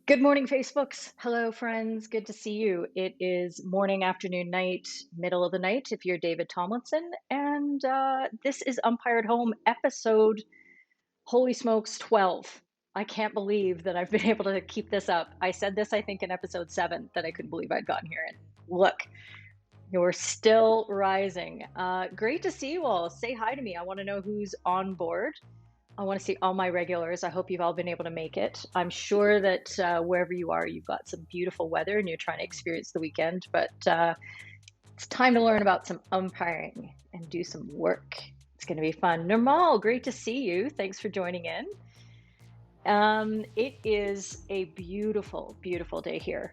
Good morning, Facebooks. Hello, friends. Good to see you. It is morning, afternoon, night, middle of the night if you're David Tomlinson. And this is Umpired Home episode, holy smokes, 12. I can't believe that I've been able to keep this up. I said this, I think, in episode 7 that I couldn't believe I'd gotten here. And look, you're still rising. Great to see you all. Say hi to me. I want to know who's on board. I want to see all my regulars. I hope you've all been able to make it. I'm sure that wherever you are, you've got some beautiful weather and you're trying to experience the weekend, but it's time to learn about some umpiring and do some work. It's going to be fun. Nirmal, great to see you. Thanks for joining in. It is a beautiful, beautiful day here.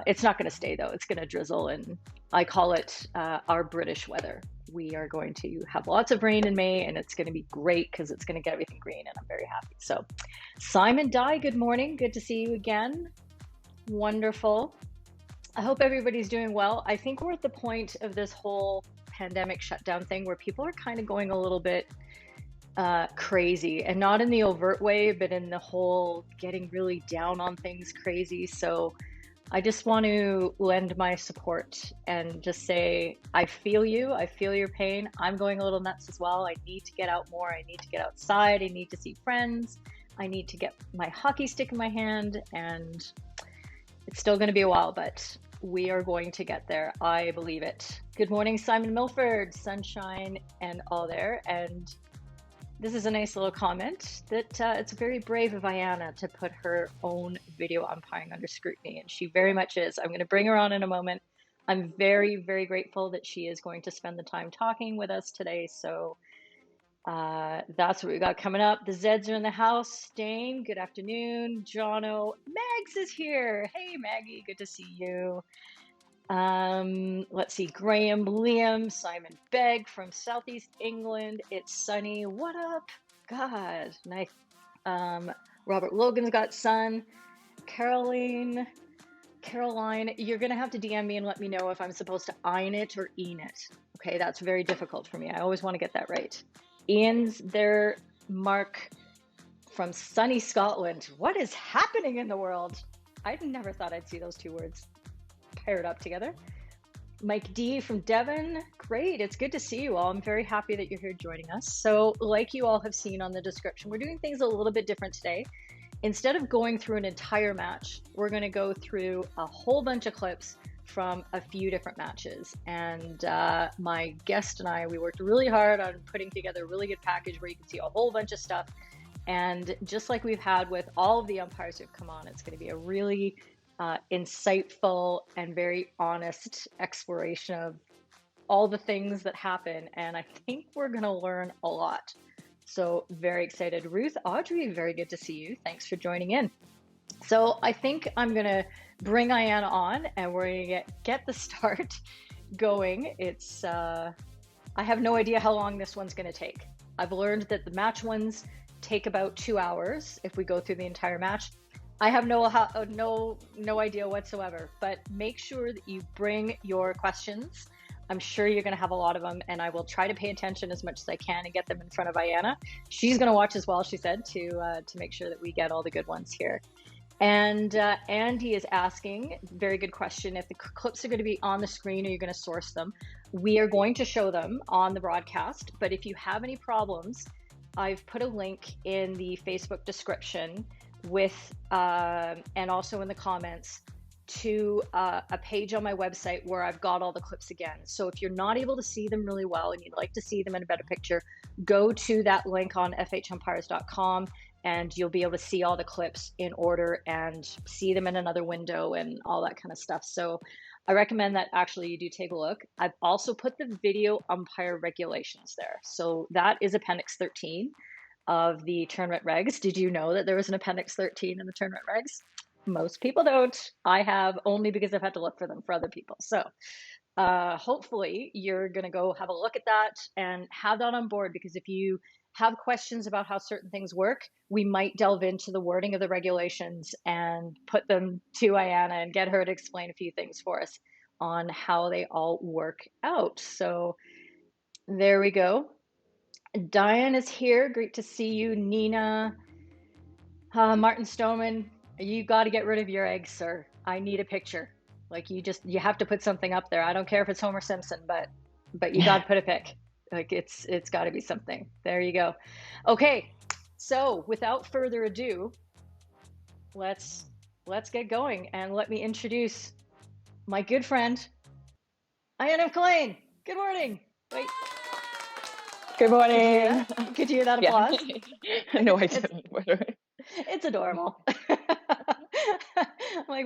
It's not going to stay though. It's going to drizzle, and I call it our British weather. We are going to have lots of rain in May, and it's going to be great because it's going to get everything green, and I'm very happy. So, Simon Dye, good morning. Good to see you again. Wonderful. I hope everybody's doing well. I think we're at the point of this whole pandemic shutdown thing where people are kind of going a little bit crazy, and not in the overt way, but in the whole getting really down on things crazy. So I just want to lend my support and just say, I feel you. I feel your pain. I'm going a little nuts as well. I need to get out more. I need to get outside. I need to see friends. I need to get my hockey stick in my hand, and it's still going to be a while, but we are going to get there. I believe it. Good morning, Simon Milford, sunshine and all there. And this is a nice little comment that it's very brave of Ayanna to put her own video umpiring under scrutiny, and she very much is. I'm going to bring her on in a moment. I'm very, very grateful that she is going to spend the time talking with us today. So that's what we got coming up. The Zeds are in the house. Dane, good afternoon. Jono, Mags is here. Hey, Maggie, good to see you. Let's see, Graham, Liam, Simon Begg from Southeast England. It's sunny. What up? God, nice. Robert Logan's got sun. Caroline, you're gonna have to DM me and let me know if I'm supposed to ein it or een it. Okay, that's very difficult for me. I always want to get that right. Ian's there. Mark from sunny Scotland. What is happening in the world? I never thought I'd see those two words paired up together. Mike D from Devon, great. It's good to see you all. I'm very happy that you're here joining us. So like you all have seen on the description, we're doing things a little bit different today. Instead of going through an entire match, we're going to go through a whole bunch of clips from a few different matches. And my guest and I, we worked really hard on putting together a really good package where you can see a whole bunch of stuff. And just like we've had with all of the umpires who've come on, it's going to be a really insightful and very honest exploration of all the things that happen. And I think we're going to learn a lot. So very excited. Ruth, Audrey, very good to see you. Thanks for joining in. So I think I'm going to bring Ayanna on, and we're going to get the start going. It's I have no idea how long this one's going to take. I've learned that the match ones take about 2 hours if we go through the entire match. I have no idea whatsoever, but make sure that you bring your questions. I'm sure you're going to have a lot of them, and I will try to pay attention as much as I can and get them in front of Ayanna. She's going to watch as well, she said, to make sure that we get all the good ones here. And Andy is asking, very good question, if the clips are going to be on the screen, or you're going to source them. We are going to show them on the broadcast, but if you have any problems, I've put a link in the Facebook description with and also in the comments to a page on my website where I've got all the clips again. So if you're not able to see them really well and you'd like to see them in a better picture, go to that link on FHumpires.com and you'll be able to see all the clips in order and see them in another window and all that kind of stuff. So I recommend that actually you do take a look. I've also put the video umpire regulations there. So that is Appendix 13 of the tournament regs. Did you know that there was an Appendix 13 in the tournament regs? Most people don't. I have, only because I've had to look for them for other people. So hopefully you're going to go have a look at that and have that on board, because if you have questions about how certain things work, we might delve into the wording of the regulations and put them to Ayanna and get her to explain a few things for us on how they all work out. So there we go. Diane is here. Great to see you. Nina, Martin Stoneman, You got to get rid of your eggs, sir. I need a picture. Like you have to put something up there. I don't care if it's Homer Simpson, but you got to put a pic. Like it's got to be something. There you go. Okay. So, without further ado, let's let's get going and let me introduce my good friend Ayanna McClean. Good morning. Wait, Good could you hear morning. that? Could you hear that Yeah. applause? No, I It's didn't. By the way. it's adorable. Like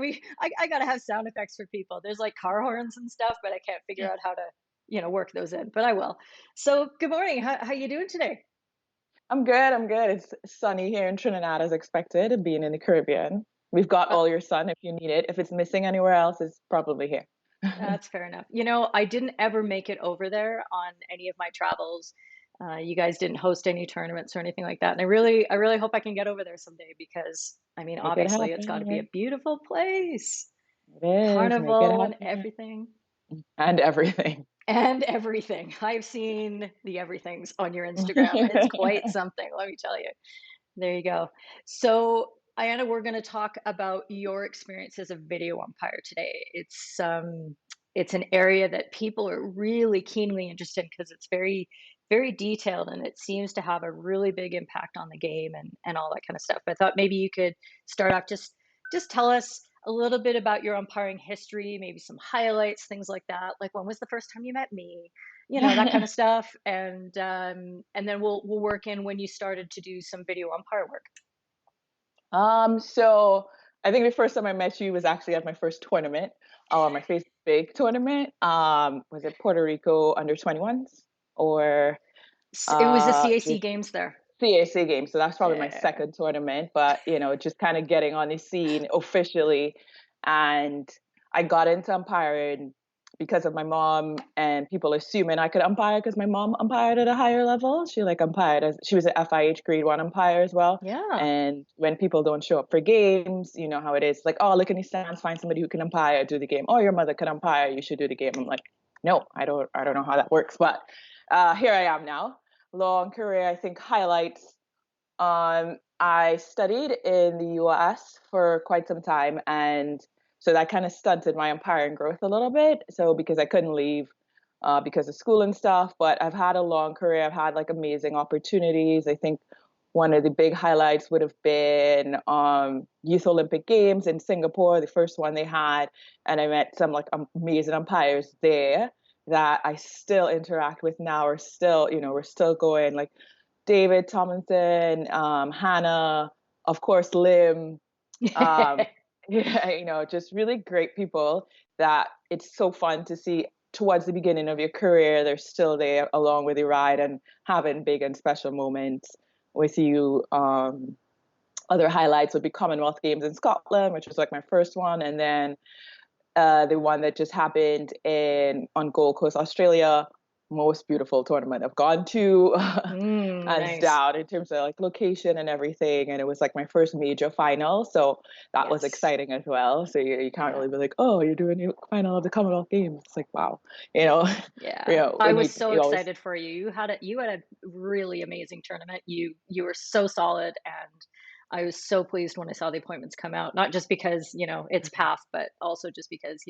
I gotta have sound effects for people. There's like car horns and stuff, but I can't figure out how to, work those in. But I will. So good morning. How you doing today? I'm good. I'm good. It's sunny here in Trinidad as expected, and being in the Caribbean. We've got Uh, all your sun if you need it. If it's missing anywhere else, it's probably here. that's fair enough. I didn't ever make it over there on any of my travels. You guys didn't host any tournaments or anything like that, and I really hope I can get over there someday because I mean, Make it obviously, it's got to be a happen. beautiful place, It is. Make it carnival and happen. everything. And everything. And everything. I've seen the everythings on your Instagram. It's quite something, let me tell you. There you go. So, Ayanna, we're going to talk about your experience as a video umpire today. It's an area that people are really keenly interested in because it's very, very detailed and it seems to have a really big impact on the game and all that kind of stuff. I thought maybe you could start off just tell us a little bit about your umpiring history, maybe some highlights, things like that. Like when was the first time you met me? That kind of stuff, and then we'll work in when you started to do some video umpire work. So I think the first time I met you was actually at my first tournament, my first big tournament. Was it Puerto Rico under 21s or It was the CAC just games there. CAC game. So that's probably my Yeah. second tournament, but just kind of getting on the scene officially. And I got into umpiring because of my mom and people assuming I could umpire because my mom umpired at a higher level. She like umpired as she was an FIH grade one umpire as well. Yeah. And when people don't show up for games, you know how it is. Like, oh, look in the stands, find somebody who can umpire, do the game. Oh, your mother could umpire, you should do the game. I'm like, no, I don't know how that works. But here I am now. Long career, I think highlights. I studied in the US for quite some time, and so that kind of stunted my umpiring growth a little bit. So because I couldn't leave because of school and stuff, but I've had a long career. I've had like amazing opportunities. I think one of the big highlights would have been Youth Olympic Games in Singapore, the first one they had, and I met some like amazing umpires there that I still interact with now. Or still, we're still going like David Tomlinson, Hannah, of course, Lim. Um, yeah, just really great people that it's so fun to see towards the beginning of your career. They're still there along with you ride and having big and special moments with you. Other highlights would be Commonwealth Games in Scotland, which was like my first one, and then the one that just happened on Gold Coast, Australia. Most beautiful tournament I've gone to, hands Nice. down, in terms of like location and everything. And it was like my first major final, so that was Yes. exciting as well. So you can't Yeah. really be like, oh, you're doing your final of the Commonwealth Games. It's like wow, you know, Yeah. I when was you so you always excited for you. You had a really amazing tournament. You were so solid and I was so pleased when I saw the appointments come out, not just because, it's PAF, but also just because,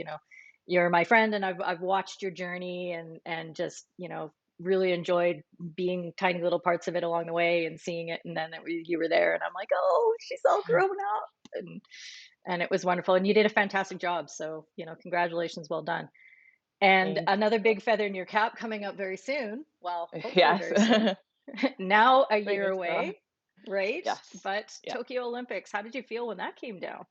you're my friend and I've watched your journey and just, really enjoyed being tiny little parts of it along the way and seeing it and then you were there and I'm like, "Oh, she's all grown up." And it was wonderful and you did a fantastic job. So, congratulations, well done. And thank another big feather in your cap coming up very soon. Well, you. hopefully Yes, very soon. Now a year fingers crossed. away, right? Yes, But yeah. Tokyo Olympics, how did you feel when that came down?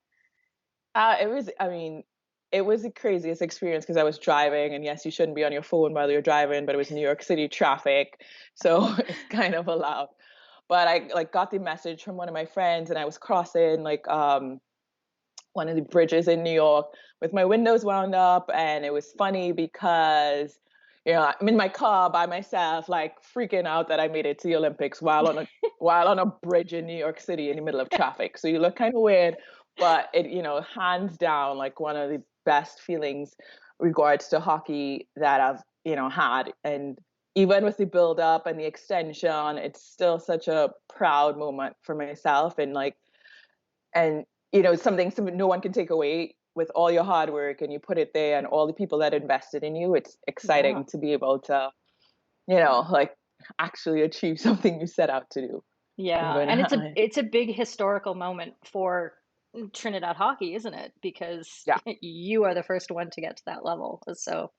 It was, I mean, it was the craziest experience because I was driving, and yes, you shouldn't be on your phone while you're driving, but it was New York City traffic, so it's kind of allowed. But I like got the message from one of my friends, and I was crossing like one of the bridges in New York with my windows wound up, and it was funny because I'm in my car by myself, like freaking out that I made it to the Olympics while on a bridge in New York City in the middle of traffic. So you look kind of weird, but it hands down like one of the best feelings regards to hockey that I've had. And even with the build up and the extension, it's still such a proud moment for myself and like and something no one can take away with all your hard work, and you put it there and all the people that invested in you. It's Yeah. exciting to be able to, like actually achieve something you set out to do. Yeah, Even and it's a big historical moment for Trinidad hockey, isn't it? Because yeah, you are the first one to get to that level. So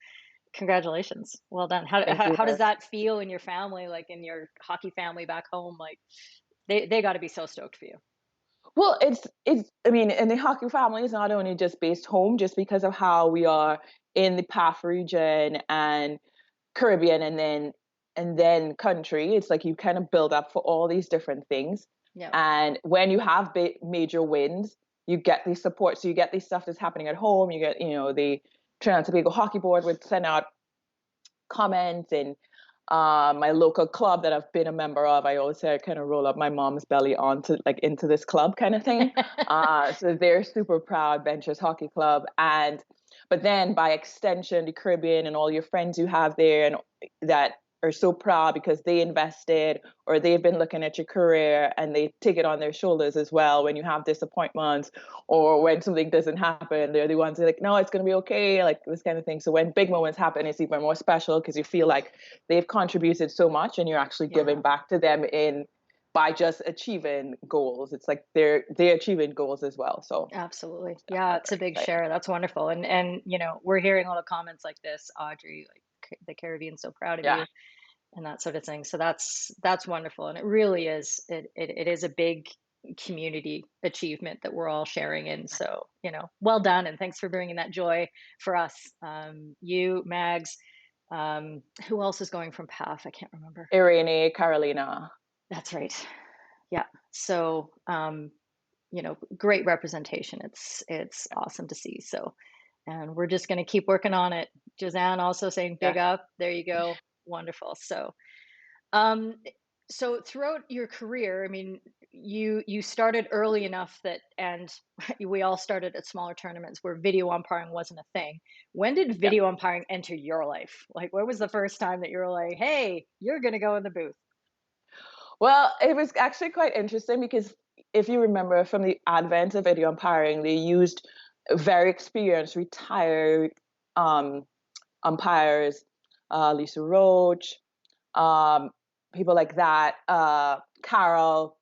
congratulations. Well done. How thank how, you. how does that feel in your family, like in your hockey family back home? Like they got to be so stoked for you. Well, it's I mean, and the hockey family is not only just based home, just because of how we are in the PAF region and Caribbean, and then country. It's like you kind of build up for all these different things. Yeah. And when you have major wins, you get these support. So you get these stuff that's happening at home. You get, the Trinidad and Tobago Hockey Board would send out comments, and my local club that I've been a member of, I always say I kind of roll up my mom's belly onto like into this club kind of thing. So they're super proud, Ventures Hockey Club, and but then by extension, the Caribbean and all your friends you have there, and that are so proud because they invested or they've been looking at your career, and they take it on their shoulders as well when you have disappointments or when something doesn't happen. They're the ones who are like, no, it's going to be okay, like this kind of thing. So when big moments happen, it's even more special because you feel like they've contributed so much and you're actually giving Yeah. back to them in by just achieving goals. It's like they're achieving goals as well. So Absolutely. Yeah, it's a very big exciting. share. That's wonderful. And we're hearing all the comments like this, Audrey, like the Caribbean's so proud of Yeah. you and that sort of thing. So that's wonderful. And it really is it is a big community achievement that we're all sharing in. So, well done and thanks for bringing that joy for us. You, Mags, who else is going from PAF? I can't remember. Irene, Carolina. That's right. Yeah. So, great representation. It's awesome to see. So, and we're just going to keep working on it. Josanne also saying big Yeah. up. There you go. Wonderful. Um, so throughout your career, I mean, you started early enough that, and we all started at smaller tournaments where video umpiring wasn't a thing. When did Yeah. video umpiring enter your life? Like, when was the first time that you were like, "Hey, you're going to go in the booth"? Well, it was actually quite interesting because if you remember from the advent of video umpiring, they used very experienced retired um, umpires, Lisa Roach, um, people like that, Carol,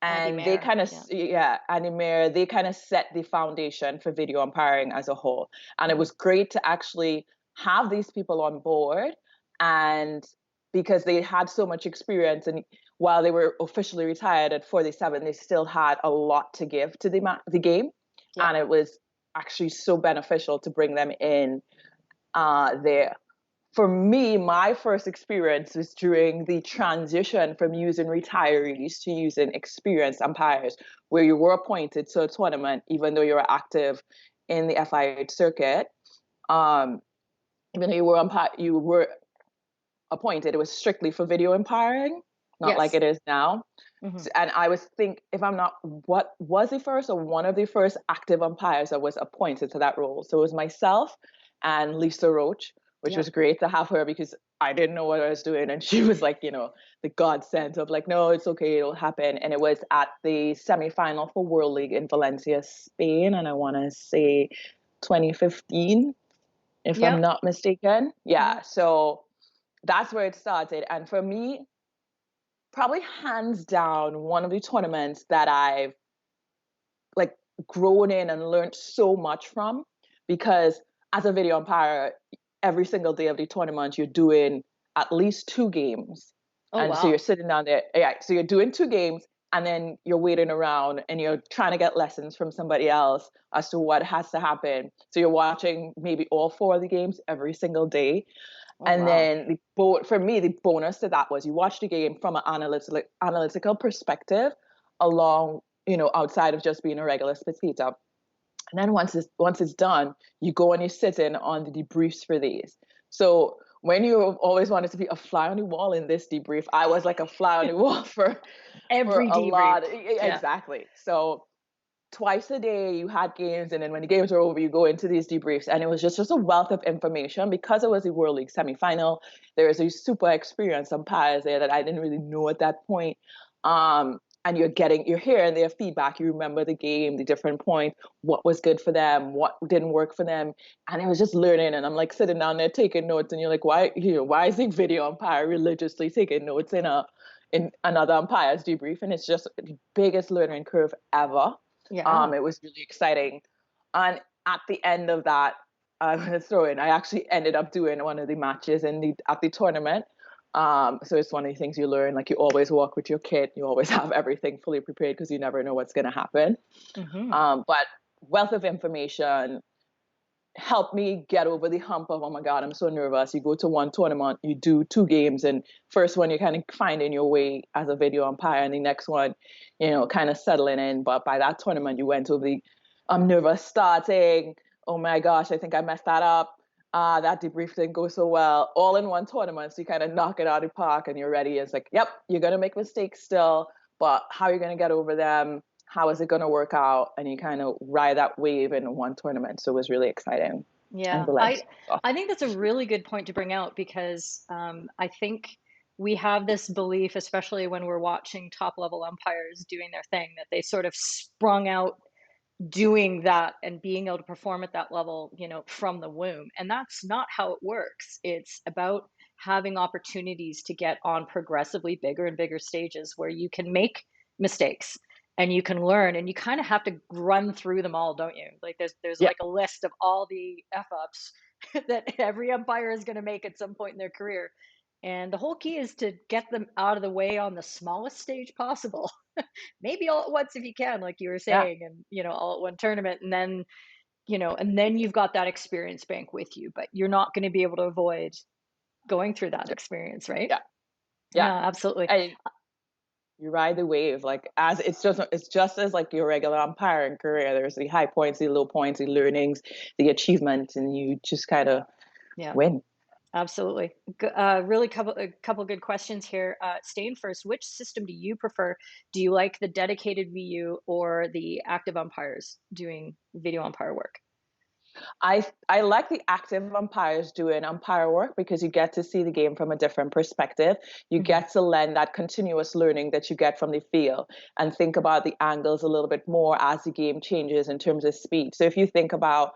Andy and they Mayer. kind of, Yeah. yeah, Annie Mayer, they kind of set the foundation for video umpiring as a whole. And it Mhm. was great to actually have these people on board, and because they had so much experience, and while they were officially retired at 47, they still had a lot to give to the game. Yeah. And it was actually so beneficial to bring them in there. For me, my first experience was during the transition from using retirees to using experienced umpires, where you were appointed to a tournament, even though you were active in the FIH circuit. Um, Even though you were appointed, it was strictly for video umpiring, not like Yes. it is now. Hmm. And I was think if I'm not what was the first or one of the first active umpires that was appointed to that role. So it was myself and Lisa Roach, which Yeah. was great to have her because I didn't know what I was doing, and she was like, the godsend of like, no, it's okay, it'll happen. And it was at the semifinal for World League in Valencia, Spain, and I want to say 2015, if I'm Yep. not mistaken. Hmm. Yeah, so that's where it started. And for me, probably hands down one of the tournaments that I've like grown in and learned so much from, because as a video umpire, every single day of the tournament you're doing at least two games. Oh, And so you're wow. sitting down there, yeah, so you're doing two games, and then you're waiting around and you're trying to get lessons from somebody else as to what has to happen. So you're watching maybe all four of the games every single day. Oh, And wow. then for me, the bonus to that was you watch the game from an analytical perspective, along, outside of just being a regular spectator. And then once it's done, you go and you sit in on the debriefs for these. So when you always wanted to be a fly on the wall in this debrief, I was like a fly on the wall for Every a debrief. lot. Yeah. Exactly. So twice a day you had games, and then when the games were over you go into these debriefs, and it was just a wealth of information because it was a World League semifinal. There was a super experienced umpires there that I didn't really know at that point. and you're hearing their feedback. You remember the game, the different points, what was good for them, what didn't work for them. And I was just learning, and I'm like sitting down there taking notes, and you're like, why is the video umpire religiously taking notes in another umpire's debrief? And it's just the biggest learning curve ever. Yeah. It was really exciting. And at the end of that, I'm gonna throw in, I actually ended up doing one of the matches at the tournament. So it's one of the things you learn, like you always walk with your kit, you always have everything fully prepared because you never know what's going to happen. Hmm. But wealth of information helped me get over the hump of, oh my God, I'm so nervous. You go to one tournament, you do two games, and first one you're kind of finding your way as a video umpire, and the next one, kind of settling in. But by that tournament, you went over I'm nervous starting. Oh my gosh, I think I messed that up. That debrief didn't go so well. All in one tournament, so you kind of knock it out of the park, and you're ready. It's like, yep, you're gonna make mistakes still, but how are you gonna get over them? How is it going to work out? And you kind of ride that wave in one tournament. So it was really exciting and Yeah, relentless. I think that's a really good point to bring out because I think we have this belief, especially when we're watching top level umpires doing their thing, that they sort of sprung out doing that and being able to perform at that level, from the womb. And that's not how it works. It's about having opportunities to get on progressively bigger and bigger stages where you can make mistakes and you can learn, and you kind of have to run through them all, don't you? Like there's Yeah, like a list of all the F ups that every umpire is going to make at some point in their career. And the whole key is to get them out of the way on the smallest stage possible. Maybe all at once if you can, like you were yeah, saying, and all at one tournament, and then and then you've got that experience bank with you, but you're not going to be able to avoid going through that experience, right? yeah, yeah. Yeah, absolutely. And you ride the wave, like as it's just as like your regular umpiring career. There's the high points, the low points, the learnings, the achievements, and you just kind of Yeah, win. absolutely. Really, a couple good questions here. Staying first, which system do you prefer? Do you like the dedicated VU or the active umpires doing video umpire work? I like the active umpires doing umpire work because you get to see the game from a different perspective. You Hmm. get to learn that continuous learning that you get from the field and think about the angles a little bit more as the game changes in terms of speed. So if you think about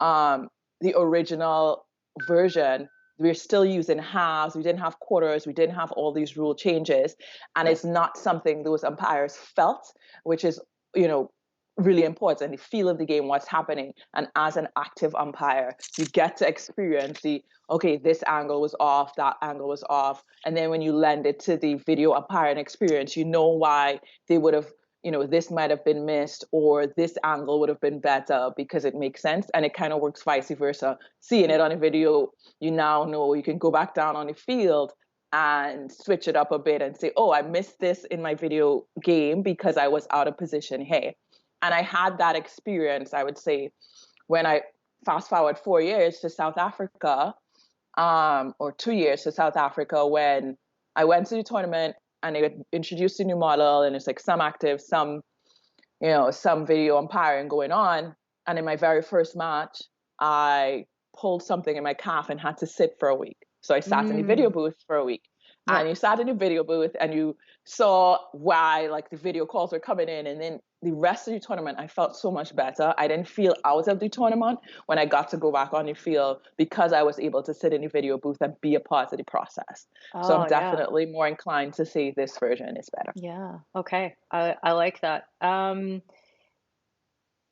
um, the original version, we're still using halves. We didn't have quarters. We didn't have all these rule changes, and Yeah. it's not something those umpires felt, which is you know really important. The feel of the game, what's happening, and as an active umpire, you get to experience the okay, this angle was off, that angle was off, and then when you lend it to the video umpiring experience, you know why they would have this might have been missed or this angle would have been better because it makes sense. And it kind of works vice versa. Seeing it on a video, you now know you can go back down on the field and switch it up a bit and say, oh, I missed this in my video game because I was out of position. Hey. And I had that experience, I would say, when I fast forward 4 years to South Africa, or 2 years to South Africa when I went to the tournament and they introduced a new model and it's like some active, some video umpiring going on. And in my very first match, I pulled something in my calf and had to sit for a week. So I sat in the video Mm, booth for a week. yeah. And you sat in the video booth and you saw why like the video calls were coming in. And then the rest of the tournament, I felt so much better. I didn't feel out of the tournament when I got to go back on the field because I was able to sit in the video booth and be a part of the process. So I'm Oh, yeah. definitely more inclined to say this version is better. Yeah. Okay. I like that.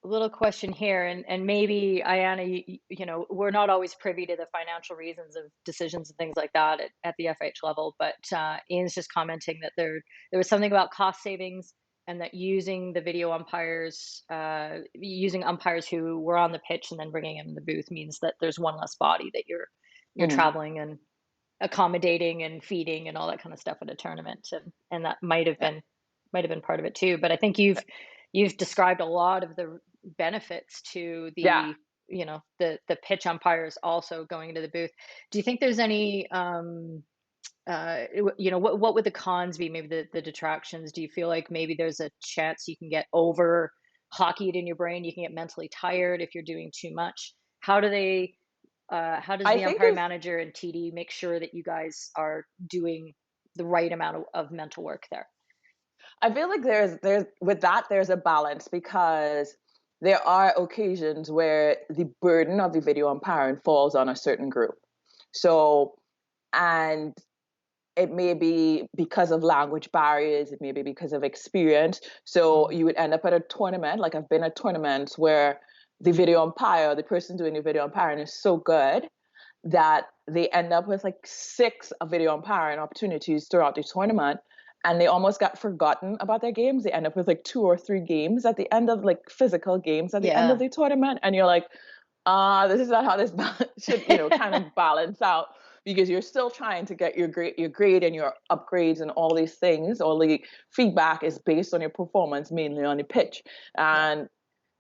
Little question here, and maybe Ayanna, we're not always privy to the financial reasons of decisions and things like that at the FH level, but Ian's just commenting that there was something about cost savings and that using the video umpires, using umpires who were on the pitch and then bringing them in the booth means that there's one less body that you're Mhm. traveling and accommodating and feeding and all that kind of stuff at a tournament, and that Yeah. might have been part of it too. But I think you've described a lot of the benefits to Yeah. the pitch umpires also going into the booth. Do you think there's any what would the cons be? Maybe the detractions. Do you feel like maybe there's a chance you can get over hockeyed in your brain? You can get mentally tired if you're doing too much. How does I the think umpire there's manager and TD make sure that you guys are doing the right amount of mental work there? I feel like there's with that there's a balance because there are occasions where the burden of the video umpiring falls on a certain group. So, and it may be because of language barriers, it may be because of experience. So Mm. you would end up at a tournament. Like I've been at tournaments where the video umpire, the person doing the video umpiring is so good that they end up with like six video umpiring opportunities throughout the tournament, and they almost got forgotten about their games. They end up with like two or three games at the end of like physical games at the end of Yeah. the tournament, and you're like, this is not how this should, kind of balance out, because you're still trying to get your grade and your upgrades and all these things. All the feedback is based on your performance, mainly on the pitch, Yeah. and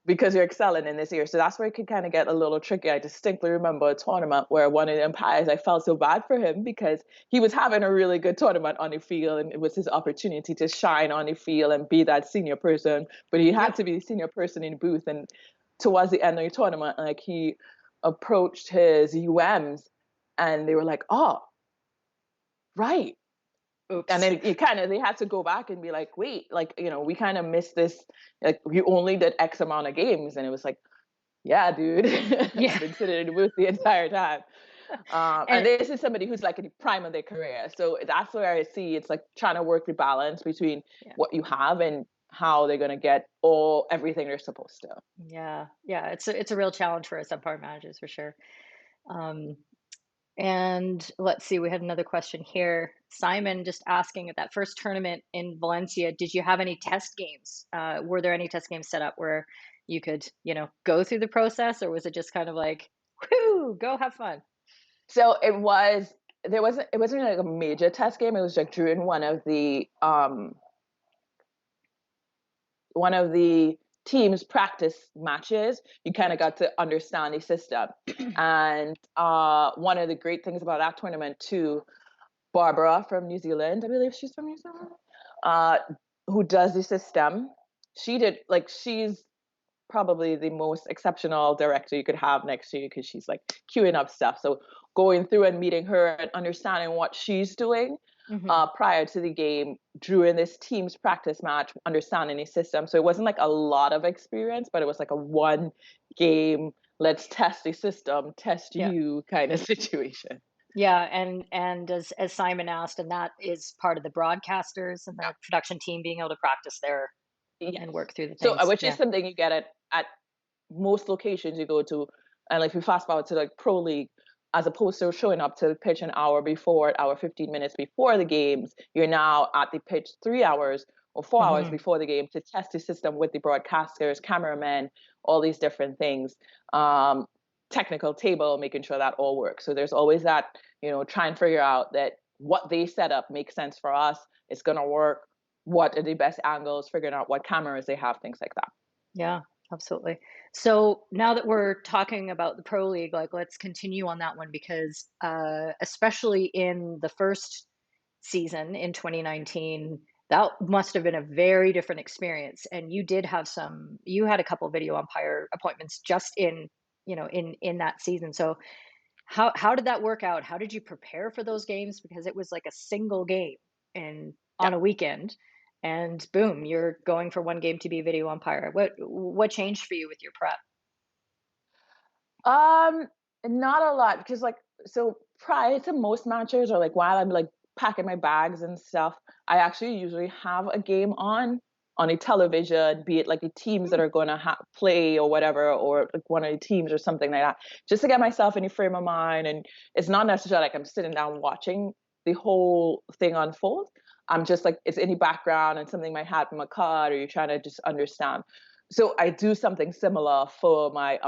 because you're excelling in this year. So that's where it could kind of get a little tricky. I distinctly remember a tournament where one of the umpires, I felt so bad for him because he was having a really good tournament on the field, and it was his opportunity to shine on the field and be that senior person. But he had Yep. to be the senior person in the booth. And towards the end of the tournament, like he approached his UMs and they were like, oh, right. And Oops. then you kind of they had to go back and be like, wait, like, we kind of missed this. Like you only did X amount of games. And it was like, yeah, dude, I've Yeah. been sitting in the booth the entire time. And And this is somebody who's like in the prime of their career. So that's where I see it's like trying to work the balance between yeah. what you have and how they're going to get everything they're supposed to. Yeah. Yeah. It's a real challenge for us umpire managers for sure. Um, and let's see, we had another question here. Simon just asking at that first tournament in Valencia, did you have any test games? Were there any test games set up where you could, go through the process, or was it just kind of like, whoo, go have fun? So it wasn't like a major test game. It was like during one of the team's practice matches, you kind of Right. got to understand the system. And one of the great things about that tournament too, Barbara from New Zealand, I believe she's from New Zealand, uh, who does the system. She's probably the most exceptional director you could have next to you because she's like queuing up stuff. So going through and meeting her and understanding what she's doing Hmm. prior to the game during this team's practice match, understanding the system. So it wasn't like a lot of experience, but it was like a one game, let's test the system, test Yeah. you kind of situation. Yeah, and as Simon asked, and that is part of the broadcasters and the production team being able to practice there Yes. and work through the So, things. which is Yeah. something you get at most locations you go to. And like, if you fast forward to like Pro League, as opposed to showing up to the pitch an hour before, hour 15 minutes before the games, you're now at the pitch 3 hours or 4 hours Hmm. before the game to test the system with the broadcasters, cameramen, all these different things. Um, Technical table, making sure that all works. So there's always that, try and figure out that what they set up makes sense for us. It's going to work. What are the best angles, figuring out what cameras they have, things like that. Yeah, absolutely. So now that we're talking about the Pro League, like let's continue on that one because especially in the first season in 2019, that must have been a very different experience. And you had a couple video umpire appointments just in that season. So how did that work out? How did you prepare for those games? Because it was like a single game and Yeah. on a weekend, and boom, you're going for one game to be a video umpire. What changed for you with your prep? Um, Not a lot because so prior to most matches or like while I'm like packing my bags and stuff, I actually usually have a game on a television, be it like the teams that Hmm. are going to play or whatever, or like one of the teams or something like that, just to get myself in the frame of mind. And it's not necessarily like I'm sitting down watching the whole thing unfold. I'm just like it's in the background and something might happen in my card, or you're trying to just understand. So I do something similar for my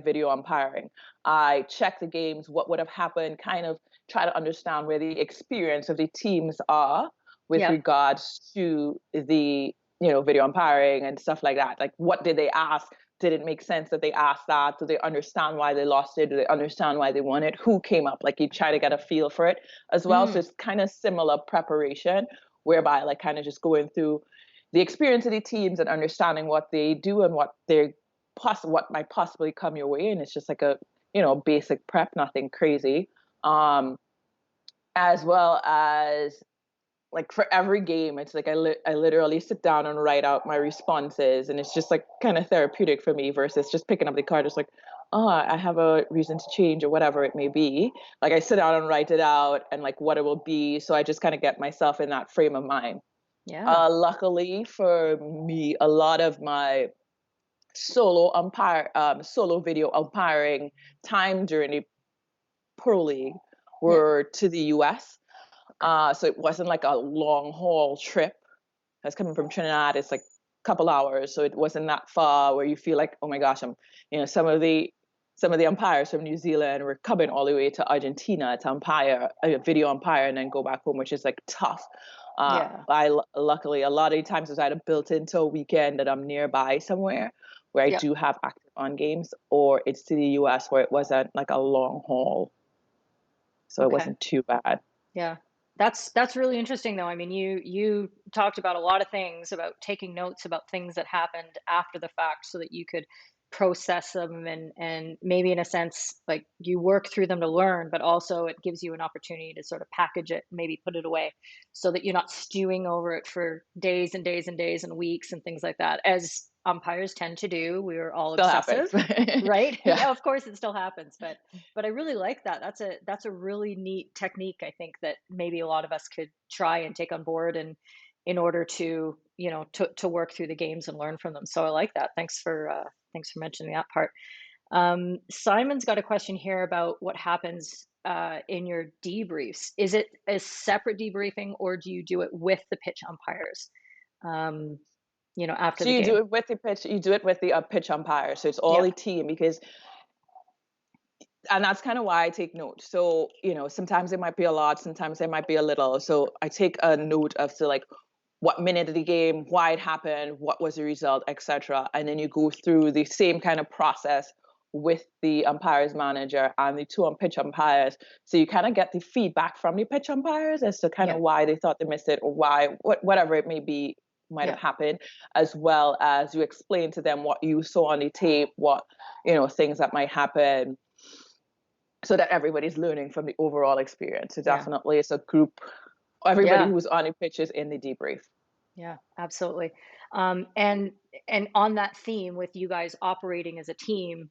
video umpiring. I check the games, what would have happened, kind of try to understand where the experience of the teams are with Yeah. regards to the video umpiring and stuff like that. Like, what did they ask? Did it make sense that they asked that? Do they understand why they lost it? Do they understand why they won it? Who came up? Like, you try to get a feel for it as well. So Mm, it's kind of similar preparation, whereby like kind of just going through the experience of the teams and understanding what they do and what might possibly come your way. And it's just like a basic prep, nothing crazy. Um, as well as like for every game, it's like I literally sit down and write out my responses, and it's just like kind of therapeutic for me versus just picking up the card, just like, oh, I have a reason to change or whatever it may be. Like I sit down and write it out and like what it will be, so I just kind of get myself in that frame of mind. Yeah. Luckily for me, a lot of my solo video umpiring time during the pro league Yeah. were to the US. So it wasn't like a long haul trip. I was coming from Trinidad. It's like a couple hours, so it wasn't that far where you feel like, oh my gosh, some of the umpires from New Zealand were coming all the way to Argentina to umpire a video umpire and then go back home, which is like tough. Yeah. Luckily a lot of the times was either built into a weekend that I'm nearby somewhere where I Yeah. do have active on games, or it's to the US where it wasn't like a long haul, so it Okay. wasn't too bad. Yeah. That's really interesting though. I mean, you talked about a lot of things about taking notes about things that happened after the fact so that you could process them and maybe in a sense like you work through them to learn, but also it gives you an opportunity to sort of package it, maybe put it away so that you're not stewing over it for days and days and days and weeks and things like that. As umpires tend to do, we are all Still happens. obsessive, right? Yeah. Yeah, of course it still happens, but I really like that. That's a really neat technique, I think, that maybe a lot of us could try and take on board and in order to, to work through the games and learn from them. So I like that. Thanks for mentioning that part. Simon's got a question here about what happens in your debriefs. Is it a separate debriefing or do you do it with the pitch umpires? Um, after So the you do game. it with the pitch, you do it with the pitch umpire. So it's all Yeah. a team because, and that's kind of why I take notes. So, sometimes it might be a lot, sometimes it might be a little. So I take a note of so like what minute of the game, why it happened, what was the result, etc. And then you go through the same kind of process with the umpires manager and the two on pitch umpires. So you kind of get the feedback from the pitch umpires as to kind of Yeah. why they thought they missed it or whatever it may be might have Yeah. happened, as well as you explain to them what you saw on the tape, what things that might happen, so that everybody's learning from the overall experience. So Yeah. definitely it's a group, everybody Yeah. who's on the pitch is in the debrief. Yeah, absolutely. And on that theme with you guys operating as a team,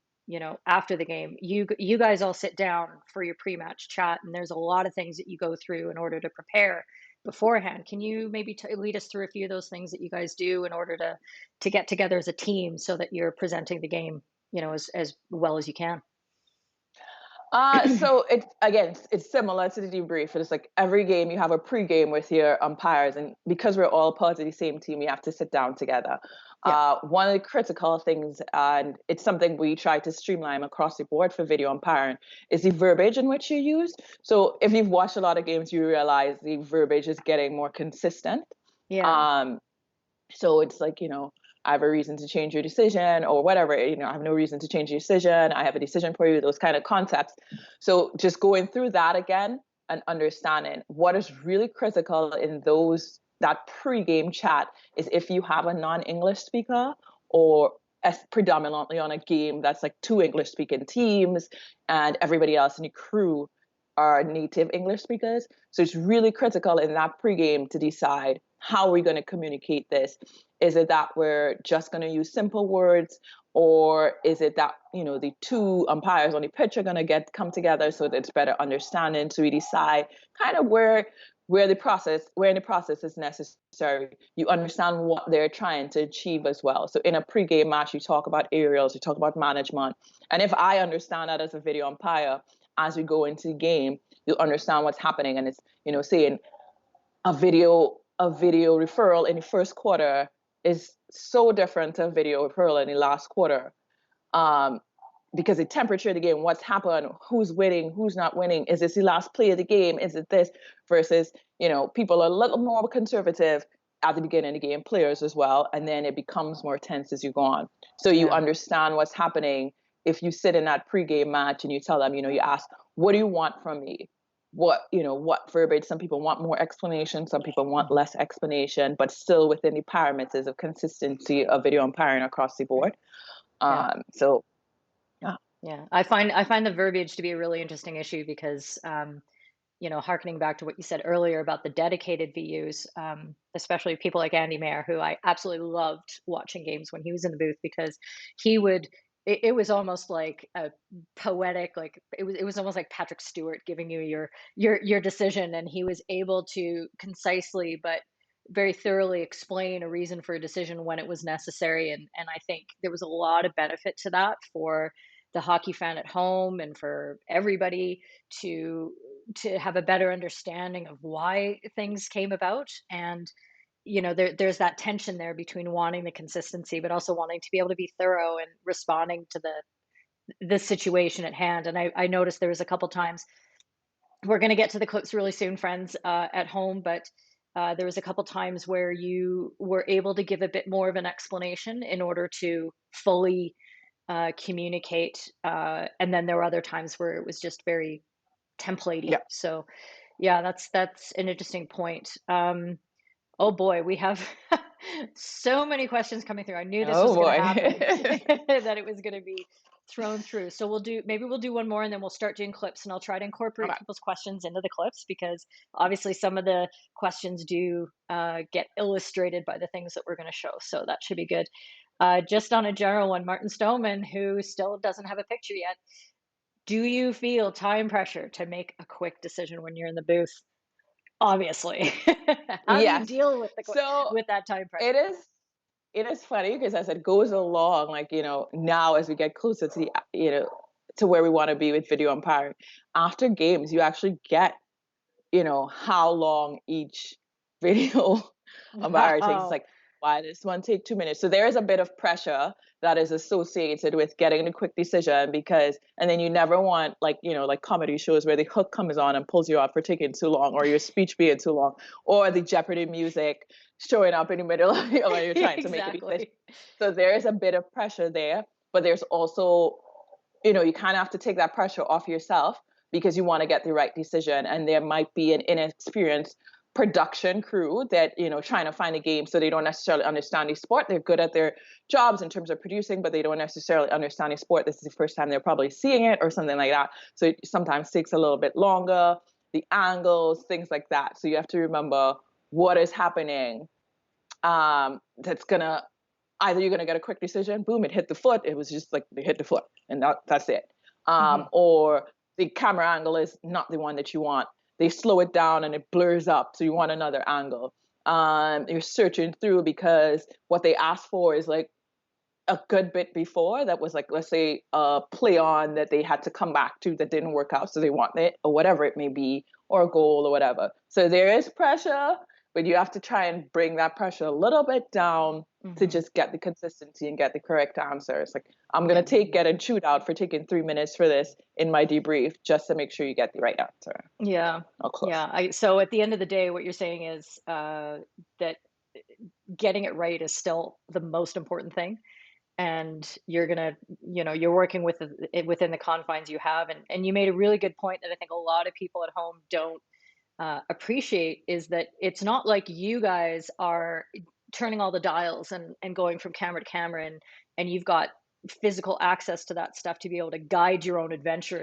after the game, you guys all sit down for your pre-match chat, and there's a lot of things that you go through in order to prepare beforehand. Can you maybe lead us through a few of those things that you guys do in order to get together as a team so that you're presenting the game, as well as you can? So it's similar to the debrief. It's like every game you have a pre-game with your umpires, and because we're all part of the same team, we have to sit down together. Yeah. One of the critical things, and it's something we try to streamline across the board for video umpiring, is the verbiage in which you use. So if you've watched a lot of games, you realize the verbiage is getting more consistent. Yeah. Um, so it's like, I have a reason to change your decision or whatever, I have no reason to change your decision. I have a decision for you, those kind of concepts. So just going through that again and understanding what is really critical in that pre-game chat is if you have a non-English speaker or as predominantly on a game that's like two English speaking teams and everybody else in the crew are native English speakers. So it's really critical in that pregame to decide how we're going to communicate this. Is it that we're just going to use simple words, or is it that the two umpires on the pitch are going to come together so that it's better understanding? So we decide kind of where in the process is necessary. You understand what they're trying to achieve as well. So in a pregame match, you talk about aerials, you talk about management, and if I understand that as a video umpire, as we go into the game, you'll understand what's happening. And it's saying a video referral in the first quarter is so different to a video referral in the last quarter, because the temperature of the game, what's happened, who's winning, who's not winning, is this the last play of the game, is it this, versus people are a little more conservative at the beginning of the game, players as well, and then it becomes more tense as you go on. So you Yeah. understand what's happening. If you sit in that pregame match and you tell them, you ask, what do you want from me? What verbiage? Some people want more explanation, some people want Mhm. less explanation, but still within the parameters of consistency of video umpiring across the board. Yeah. So yeah. Yeah, I find the verbiage to be a really interesting issue because harkening back to what you said earlier about the dedicated VUs, especially people like Andy Mayer, who I absolutely loved watching games when he was in the booth because he would. It was almost like a poetic, like it was almost like Patrick Stewart giving you your decision, and he was able to concisely but very thoroughly explain a reason for a decision when it was necessary, and I think there was a lot of benefit to that for the hockey fan at home and for everybody to have a better understanding of why things came about. And there's that tension there between wanting the consistency but also wanting to be able to be thorough and responding to the situation at hand. And I noticed there was a couple times, we're going to get to the clips really soon, friends, at home, but there was a couple times where you were able to give a bit more of an explanation in order to fully communicate, and then there were other times where it was just very templatey. Yeah. So yeah, that's an interesting point. Oh boy, we have so many questions coming through. I knew this Oh was going to boy. happen, that it was going to be thrown through. So maybe we'll do one more and then we'll start doing clips, and I'll try to incorporate Okay. people's questions into the clips because obviously some of the questions do get illustrated by the things that we're going to show. So that should be good. Just on a general one, Martin Stoneman, who still doesn't have a picture yet. Do you feel time pressure to make a quick decision when you're in the booth? Obviously. How do you Yes. deal with So with that time it pressure? is funny because as it goes along, like, now as we get closer to to where we want to be with video umpiring, after games, you actually get, how long each video umpire takes. It's Wow. like, why does this one take 2 minutes? So there is a bit of pressure that is associated with getting a quick decision and then you never want, like, like comedy shows where the hook comes on and pulls you off for taking too long, or your speech being too long, or the Jeopardy music showing up in the middle of when you're trying to make a decision. Exactly. So there is a bit of pressure there, but there's also, you kind of have to take that pressure off yourself because you want to get the right decision. And there might be an inexperienced production crew that, trying to find a game. So they don't necessarily understand the sport. They're good at their jobs in terms of producing, but they don't necessarily understand the sport. This is the first time they're probably seeing it or something like that. So it sometimes takes a little bit longer, the angles, things like that. So you have to remember what is happening. That's gonna Either you're gonna get a quick decision, boom, it hit the foot. It was just like they hit the foot, and that's it. Hmm. Or the camera angle is not the one that you want. They slow it down and it blurs up, so you want another angle. You're searching through because what they asked for is like a good bit before that was like, let's say, a play on that they had to come back to that didn't work out, so they want it, or whatever it may be, or a goal or whatever. So there is pressure, but you have to try and bring that pressure a little bit down to Hmm. just get the consistency and get the correct answer. It's like, I'm Yeah. gonna get a chewed out for taking 3 minutes for this in my debrief just to make sure you get the right answer. Yeah. Or close. Yeah. So at the end of the day, what you're saying is that getting it right is still the most important thing, and you're gonna, you're working within the confines you have, and you made a really good point that I think a lot of people at home don't appreciate, is that it's not like you guys are turning all the dials and going from camera to camera, and you've got physical access to that stuff to be able to guide your own adventure,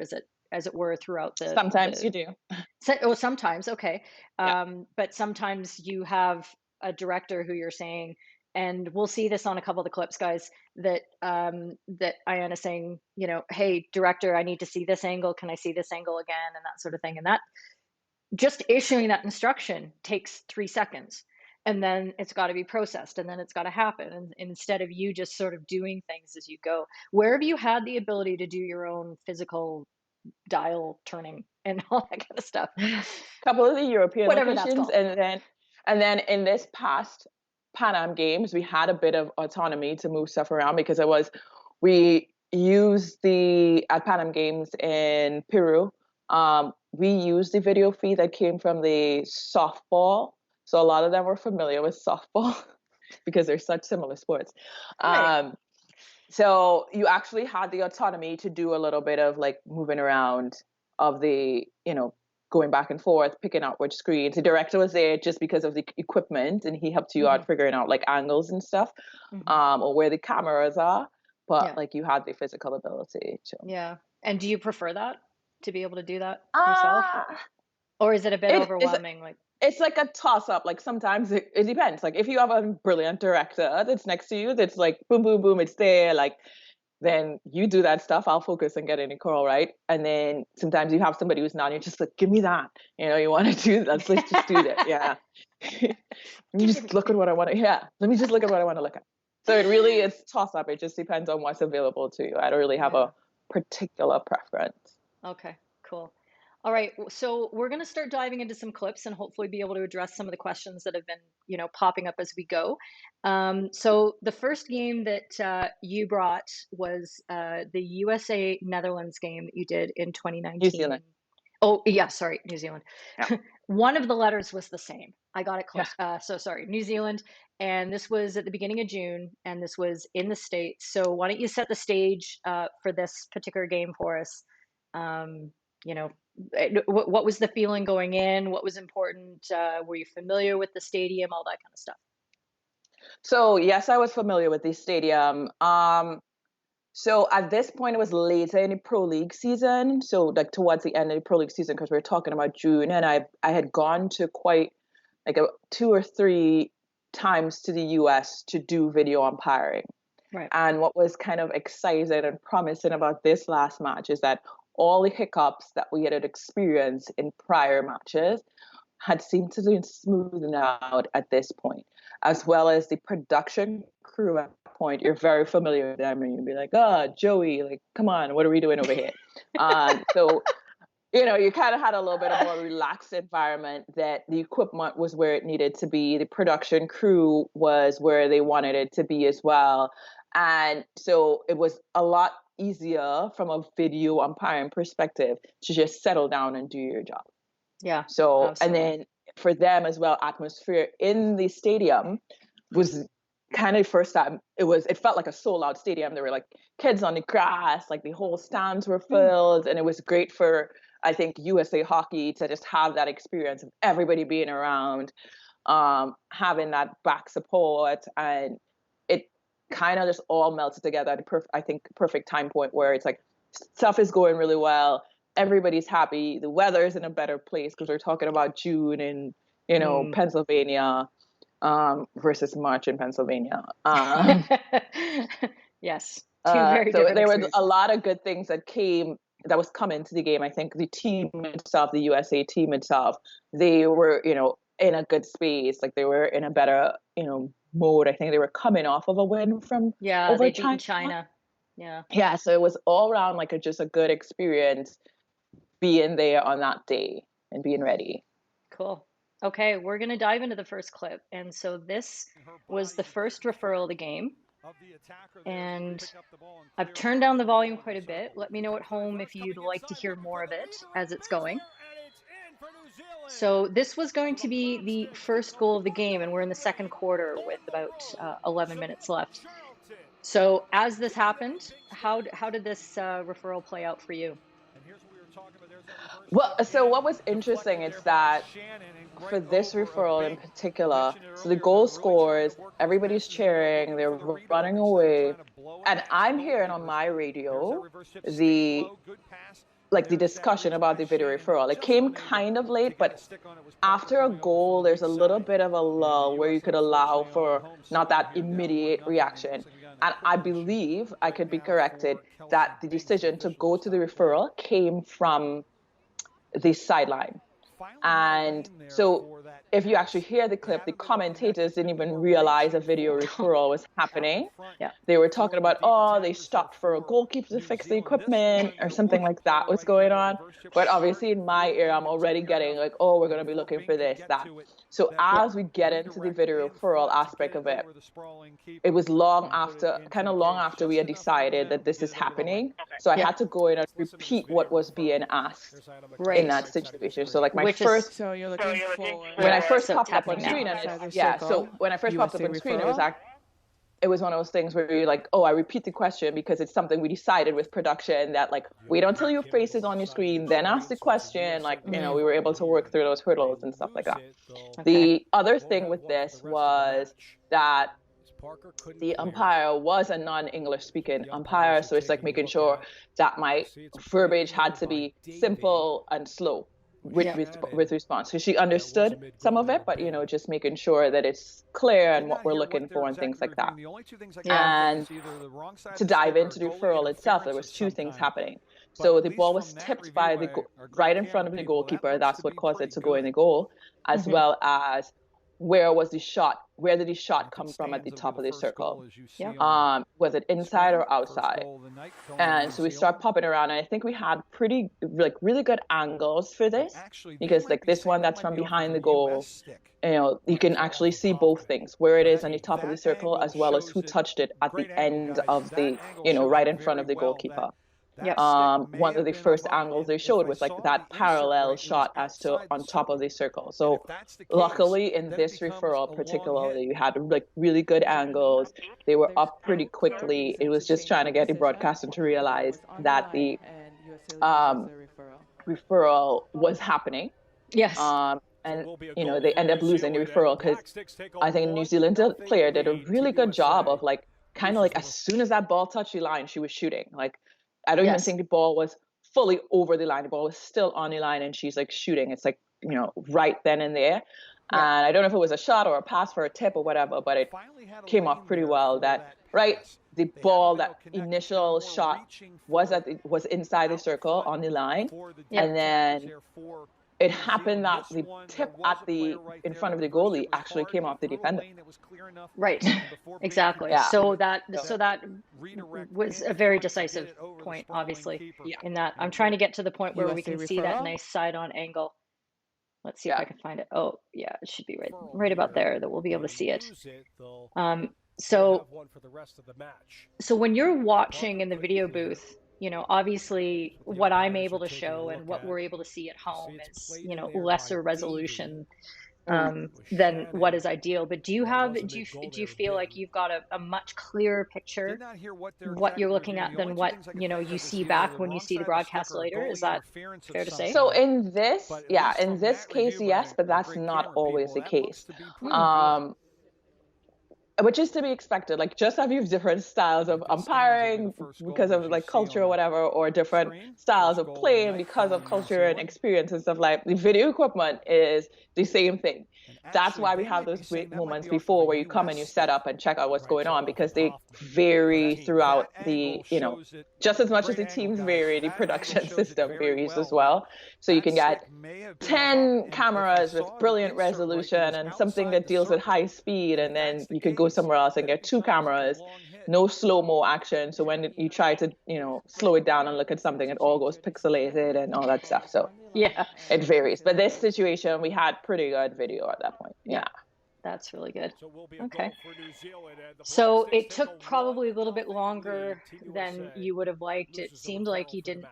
as it were, throughout Sometimes the you do. sometimes, okay. Yeah. But sometimes you have a director who you're saying, and we'll see this on a couple of the clips, guys, that Ayanna saying, hey, director, I need to see this angle. Can I see this angle again? And that sort of thing. And that, just issuing that instruction takes 3 seconds. And then it's got to be processed, and then it's got to happen. And instead of you just sort of doing things as you go, where have you had the ability to do your own physical dial turning and all that kind of stuff? Couple of the European Whatever that's locations, called. and then in this past Pan Am Games, we had a bit of autonomy to move stuff around because we used the at Pan Am Games in Peru. We used the video feed that came from the softball, so a lot of them were familiar with softball because they're such similar sports. Right. Um, so you actually had the autonomy to do a little bit of like moving around of the, going back and forth, picking out which screens. The director was there just because of the equipment, and he helped you Hmm. out figuring out like angles and stuff, Hmm. or where the cameras are. But Yeah. like you had the physical ability to. Yeah. And do you prefer that, to be able to do that yourself? Ah, Or is it a bit It is. overwhelming? Like, It's like a toss up. Like sometimes it depends. Like if you have a brilliant director that's next to you, that's like boom, boom, boom, it's there. Like then you do that stuff. I'll focus on getting the call right. And then sometimes you have somebody who's not. You're just like, give me that. You want to do that. Let's just do that. Yeah. Let me just look at what I want to. Yeah. Let me just look at what I want to look at. So it really is toss up. It just depends on what's available to you. I don't really have a particular preference. Okay, cool. All right, so we're going to start diving into some clips and hopefully be able to address some of the questions that have been, popping up as we go. So the first game that you brought was the USA Netherlands game that you did in 2019. New Zealand. Oh, yeah, sorry, New Zealand. Yeah. One of the letters was the same. I got it close. Yeah. So sorry, New Zealand. And this was at the beginning of June, and this was in the States. So why don't you set the stage for this particular game for us? You know, what was the feeling going in? What was important? Were you familiar with the stadium? All that kind of stuff. So yes, I was familiar with the stadium. So at this point, it was later in the Pro League season. So like towards the end of the Pro League season, because we were talking about June, and I had gone to quite like 2 or 3 times to the US to do video umpiring. Right. And what was kind of exciting and promising about this last match is that all the hiccups that we had experienced in prior matches had seemed to be smoothed out at this point, as well as the production crew at that point. You're very familiar with them, and you'd be like, oh, Joey, like, come on, what are we doing over here? So, you kind of had a little bit of a more relaxed environment, that the equipment was where it needed to be. The production crew was where they wanted it to be as well. And so it was a lot easier from a video umpiring perspective to just settle down and do your job. Yeah. So, absolutely. and then for them as well, atmosphere in the stadium was kind of first time it felt like a sold out stadium. There were like kids on the grass, like the whole stands were filled, and it was great for, I think, USA Hockey to just have that experience of everybody being around, having that back support, and it kind of just all melted together at I think perfect time point where it's like stuff is going really well. Everybody's happy. The weather is in a better place because we're talking about June in, Pennsylvania, versus March in Pennsylvania. Yes, two very so different there were experiences. a lot of good things that was coming to the game. I think the team itself, the USA team itself, they were, in a good space. Like they were in a better, mode. I think they were coming off of a win from over they'd beaten China. Yeah. So it was all around like just a good experience being there on that day and being ready. Cool. Okay, we're going to dive into the first clip. And so this was the first referral of the game. And I've turned down the volume quite a bit. Let me know at home if you'd like to hear more of it as it's going. So this was going to be the first goal of the game, and we're in the second quarter with about 11 minutes left. So as this happened, how did this referral play out for you? Well, so what was interesting is that for this referral in particular, so the goal scores, everybody's cheering, they're running away, and I'm hearing on my radio the discussion about the video referral. It came kind of late, but after a goal, there's a little bit of a lull where you could allow for not that immediate reaction. And I believe, I could be corrected, that the decision to go to the referral came from the sideline. And so if you actually hear the clip, the commentators didn't even realize a video referral was happening. Yeah. They were talking about, they stopped for a goalkeeper to fix the equipment or something like that was going on. But obviously in my ear, I'm already getting like, we're going to be looking for this, that. So as we get into the video referral aspect of it, it was kind of long after we had decided that this is happening. So I had to go in and repeat what was being asked in that situation. So like when I first popped up on screen, so when I first popped up on screen, it was one of those things where you're like, I repeat the question because it's something we decided with production that like, wait until your face is on your screen, then ask the question. Like, we were able to work through those hurdles and stuff like that. Okay. The other thing with this was that the umpire was a non-English speaking umpire. So it's like making sure that my verbiage had to be simple and slow. with response. So she understood some of it, but just making sure that it's clear and what we're looking for and things like that. And to dive into the referral itself, there was two things happening. So the ball was tipped by right in front of the goalkeeper. That's what caused it to go in the goal, as well as where did the shot come from at the top of the circle? Was it inside or outside? And so we start popping around, and I think we had really good angles for this, because this one that's from behind the goal, you can actually see both things, where it is on the top of the circle as well as who touched it at the end of the, right in front of the goalkeeper. One of the first angles they showed was that parallel shot as to on top of the circle. So luckily in this referral particularly, you had really good angles. They were up pretty quickly. It was just trying to get the broadcaster to realize that the referral was happening. Yes. And they end up losing the referral because I think New Zealand player did a really good job of as soon as that ball touched the line, she was shooting. I don't even think the ball was fully over the line. The ball was still on the line, and she's shooting. It's right then and there. And I don't know if it was a shot or a pass for a tip or whatever, but it came off pretty well. The ball, that initial shot was inside the circle on the line, and then it happened that the tip in front of the goalie actually came off the defender. Right. Exactly. Yeah. So that was a very decisive point, obviously. In that, I'm trying to get to the point where we can see that nice side-on angle. Let's see if I can find it. Oh, yeah, it should be right about there that we'll be able to see it. So when you're watching in the video booth, obviously what I'm able to show and what we're able to see at home is, lesser resolution than what is ideal. But do you feel like you've got a much clearer picture what you're looking at than what you see back when you see the broadcast later? Is that fair to say? So in this case, yes, but that's not always the case. Which is to be expected. Just have you different styles of umpiring because of culture or whatever, or different styles of playing because of culture and experience and stuff. The video equipment is the same thing. That's why we have those great moments before where you come and you set up and check out what's going on, because they vary throughout the, just as much as the teams vary, the production system varies as well. So you can get 10 cameras with brilliant resolution and something that deals with high speed, and then you could go somewhere else and get 2 cameras, no slow-mo action. So when you try to, slow it down and look at something, it all goes pixelated and all that stuff. So yeah, it varies. But this situation, we had pretty good video at that point. Yeah. That's really good. Okay. So it took probably a little bit longer than you would have liked. It seemed like you didn't,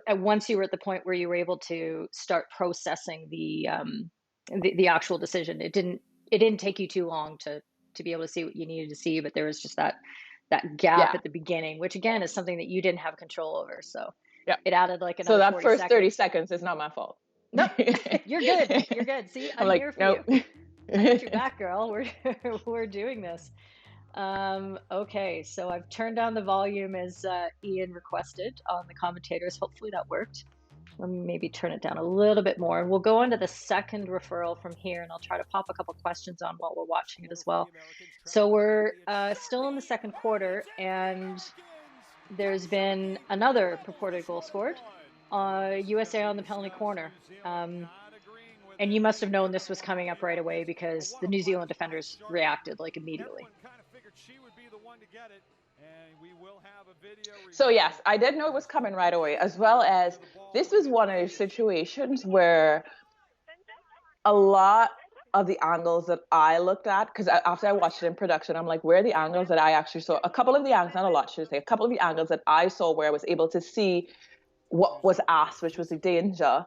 once you were at the point where you were able to start processing the actual decision, it didn't take you too long to be able to see what you needed to see, but there was just that gap at the beginning, which again is something that you didn't have control over. So it added another so that first 30 seconds is not my fault. No, you're good. You're good. See, I'm here for you. I got your back, girl. We're doing this. Okay, so I've turned down the volume as Ian requested on the commentators. Hopefully that worked. Let me maybe turn it down a little bit more. And we'll go into the second referral from here, and I'll try to pop a couple questions on while we're watching it as well. So we're still in the second quarter, and there's been another purported goal scored. USA on the penalty corner. And you must have known this was coming up right away because the New Zealand defenders reacted immediately. So yes, I did know it was coming right away, as well as this was one of those situations where a lot of the angles that I looked at, because after I watched it in production, I'm like, where are the angles that I actually saw? A couple of the angles, not a lot, should I say, a couple of the angles that I saw where I was able to see what was asked, which was the danger,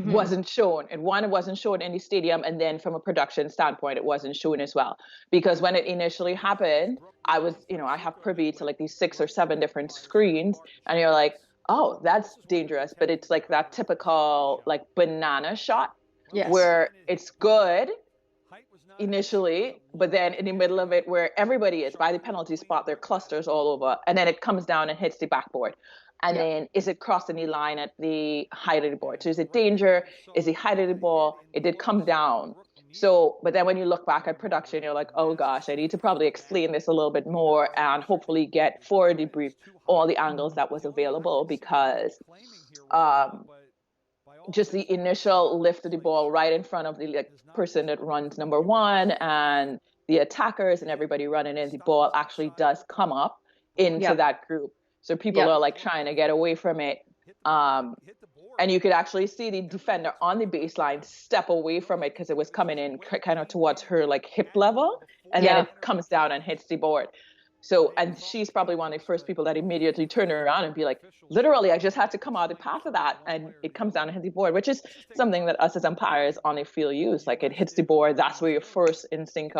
wasn't shown. And one, it wasn't shown in the stadium, and then from a production standpoint, it wasn't shown as well. Because when it initially happened, I was, I have privy to these 6 or 7 different screens, and you're like, oh, that's dangerous. But it's that typical banana shot, where it's good initially, but then in the middle of it, where everybody is by the penalty spot, there are clusters all over, and then it comes down and hits the backboard. And then is it crossing the line at the height of the board? So is it danger? Is the height of the ball? It did come down. So, but then when you look back at production, you're like, oh gosh, I need to probably explain this a little bit more and hopefully get for debrief all the angles that was available, because just the initial lift of the ball right in front of the person that runs number one and the attackers and everybody running in, the ball actually does come up into that group. So people are like trying to get away from it. And you could actually see the defender on the baseline step away from it because it was coming in kind of towards her like hip level, and then it comes down and hits the board. So, and she's probably one of the first people that immediately turn around and be like, literally, I just had to come out the path of that, and it comes down and hits the board, which is something that us as umpires on a field use. Like, it hits the board, that's where your first instinct,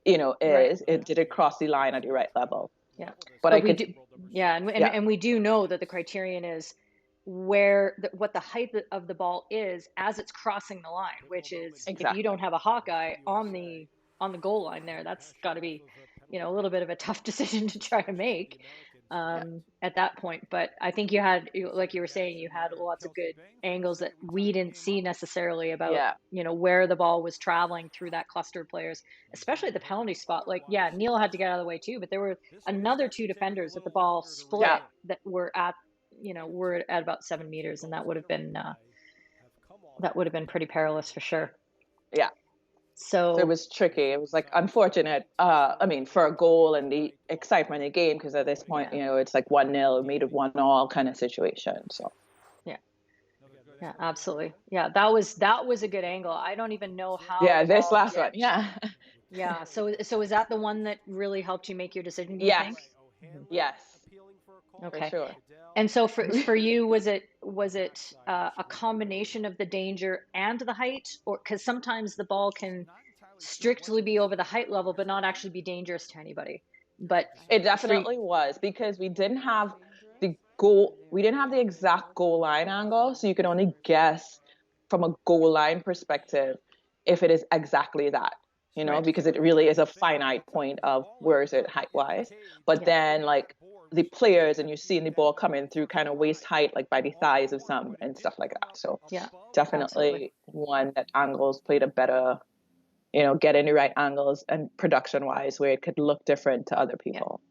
is. It did it cross the line at the right level. Yeah, but and we do know that the criterion is what the height of the ball is as it's crossing the line, which is if you don't have a Hawkeye on the goal line there, that's got to be a little bit of a tough decision to try to make at that point. But I think you had, like you were saying, you had lots of good angles that we didn't see necessarily about where the ball was traveling through that cluster of players, especially at the penalty spot. Like, Neil had to get out of the way too, but there were another two defenders at the ball split that were at about 7 meters, and that would have been pretty perilous for sure. Yeah. So it was tricky. It was like unfortunate. I mean, for a goal and the excitement of the game, because at this point, it's like 1-0, made it 1-1 kind of situation. So. Yeah, absolutely. Yeah, that was a good angle. I don't even know how. Yeah, this last one. Yeah. Yeah. So is that the one that really helped you make your decision? Yes. Think? Yes. Okay. For sure. And so for you, was it a combination of the danger and the height, or because sometimes the ball can strictly be over the height level but not actually be dangerous to anybody? But it definitely was, because we didn't have the exact goal line angle, so you can only guess from a goal line perspective if it is exactly that, because it really is a finite point of where is it height wise. But then like the players, and you're seeing the ball coming through kind of waist height, like by the thighs of some and stuff like that. So definitely one that angles played a better, getting the right angles and production wise where it could look different to other people.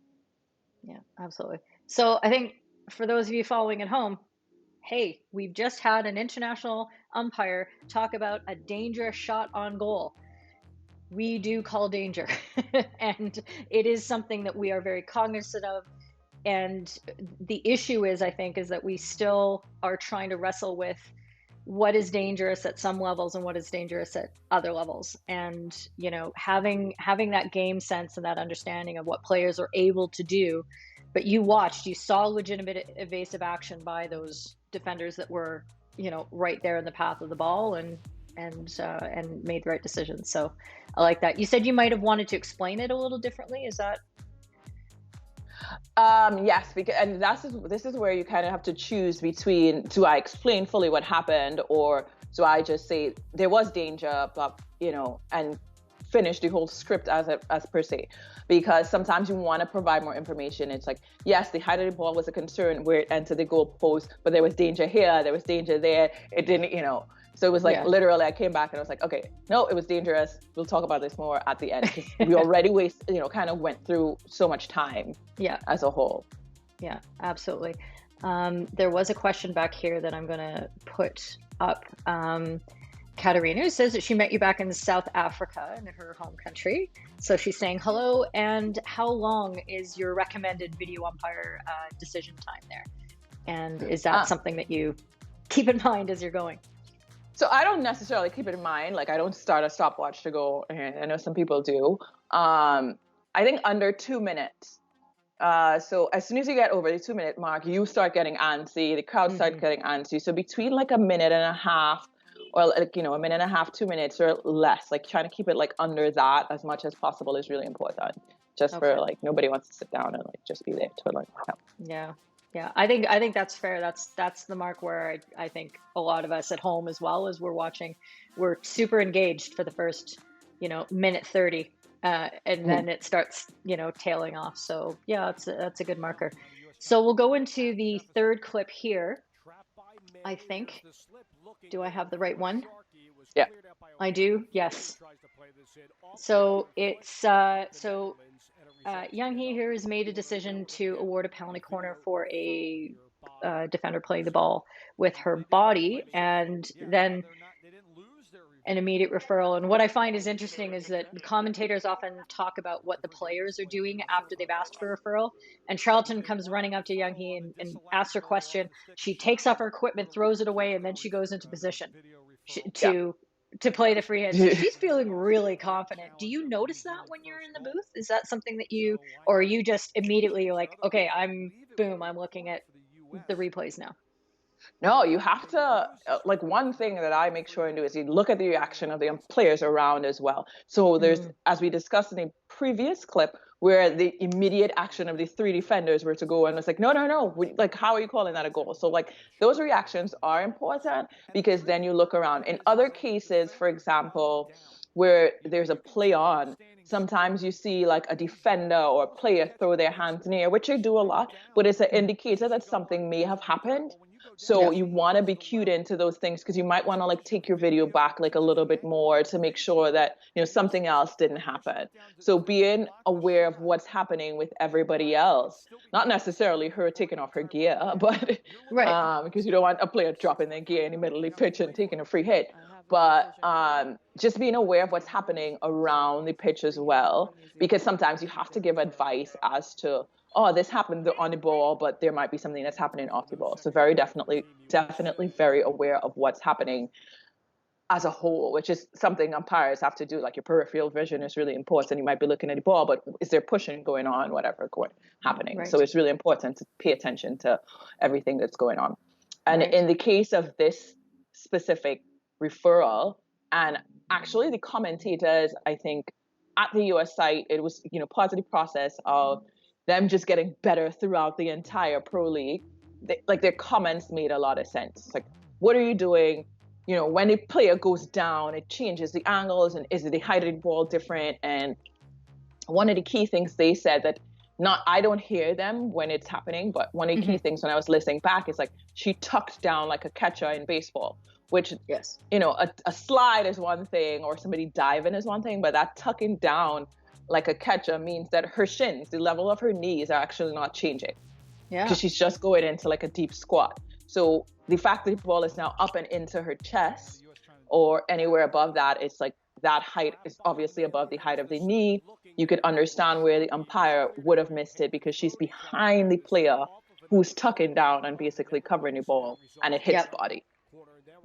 Yeah, absolutely. So I think for those of you following at home, hey, we've just had an international umpire talk about a dangerous shot on goal. We do call danger, and it is something that we are very cognizant of. And the issue is, I think, is that we still are trying to wrestle with what is dangerous at some levels and what is dangerous at other levels. And, having that game sense and that understanding of what players are able to do. But you saw legitimate evasive action by those defenders that were, right there in the path of the ball and made the right decisions. So I like that. You said you might have wanted to explain it a little differently. Is that? Yes, and this is where you kind of have to choose between, do I explain fully what happened, or do I just say there was danger, but and finish the whole script as per se? Because sometimes you want to provide more information. It's like, yes, the height of the ball was a concern where it entered the goal post, but there was danger here, there was danger there. It didn't, So it was like literally I came back and I was like, okay, no, it was dangerous. We'll talk about this more at the end, because we already kind of went through so much time as a whole. Yeah, absolutely. There was a question back here that I'm going to put up. Katarina says that she met you back in South Africa in her home country. So she's saying hello, and how long is your recommended video umpire decision time there? And is that something that you keep in mind as you're going? So I don't necessarily keep it in mind. Like, I don't start a stopwatch to go. I know some people do. I think under 2 minutes. So as soon as you get over the 2 minute mark, you start getting antsy. The crowd start getting antsy. So between like a minute and a half, or like, a minute and a half, 2 minutes or less, like trying to keep it like under that as much as possible is really important. Just for like, nobody wants to sit down and like just be there to like help. Yeah. Yeah, I think that's fair. That's the mark where I think a lot of us at home, as well as we're watching, we're super engaged for the first, minute 30, and then it starts, tailing off. So yeah, that's a good marker. So we'll go into the third clip here, I think. Do I have the right one? Yeah. I do, yes. So it's Young Hee here has made a decision to award a penalty corner for a defender playing the ball with her body, and then an immediate referral. And what I find is interesting is that the commentators often talk about what the players are doing after they've asked for referral. And Charlton comes running up to Young Hee and asks her a question. She takes off her equipment, throws it away, and then she goes into position to play the free hit. So she's feeling really confident. Do you notice that when you're in the booth? Is that something that or are you just immediately like, okay, I'm looking at the replays now? No, you have to, like, one thing that I make sure and do is you look at the reaction of the players around as well. So there's, as we discussed in a previous clip, where the immediate action of the three defenders were to go and it's like, no, no, no, like, how are you calling that a goal? So like those reactions are important because then you look around. In other cases, for example, where there's a play on, sometimes you see like a defender or a player throw their hands in the air, which they do a lot, but it's an indicator that something may have happened. So you want to be cued into those things because you might want to like take your video back like a little bit more to make sure that, you know, something else didn't happen. So being aware of what's happening with everybody else, not necessarily her taking off her gear, but because you don't want a player dropping their gear in the middle of the pitch and taking a free hit. But just being aware of what's happening around the pitch as well, because sometimes you have to give advice as to, oh, this happened on the ball, but there might be something that's happening off the ball. So very definitely very aware of what's happening as a whole, which is something umpires have to do. Like your peripheral vision is really important. You might be looking at the ball, but is there pushing going on, whatever happening? Right. So it's really important to pay attention to everything that's going on. And in the case of this specific referral, and actually the commentators, I think, at the US site, it was, you know, part of the process of them just getting better throughout the entire pro league. Like their comments made a lot of sense. It's like, what are you doing? You know, when a player goes down, it changes the angles, and is the height of the ball different? And one of the key things they said that I don't hear them when it's happening, but one of the key things when I was listening back is like she tucked down like a catcher in baseball, which, you know, a slide is one thing, or somebody diving is one thing, but that tucking down like a catcher means that her shins, the level of her knees, are actually not changing. Yeah. Because she's just going into like a deep squat. So the fact that the ball is now up and into her chest or anywhere above that, it's like that height is obviously above the height of the knee. You could understand where the umpire would have missed it because she's behind the player who's tucking down and basically covering the ball, and it hits body.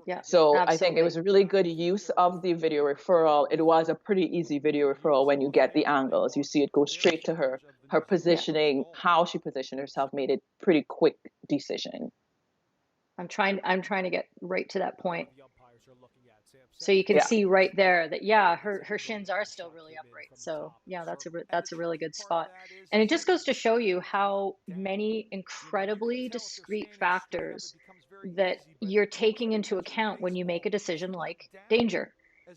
Yeah. So absolutely. I think it was a really good use of the video referral. It was a pretty easy video referral when you get the angles. You see it go straight to her positioning, how she positioned herself made it pretty quick decision. I'm trying to get right to that point. So you can see right there that her shins are still really upright. So yeah, that's a really good spot. And it just goes to show you how many incredibly discrete factors that you're taking into account when you make a decision like danger.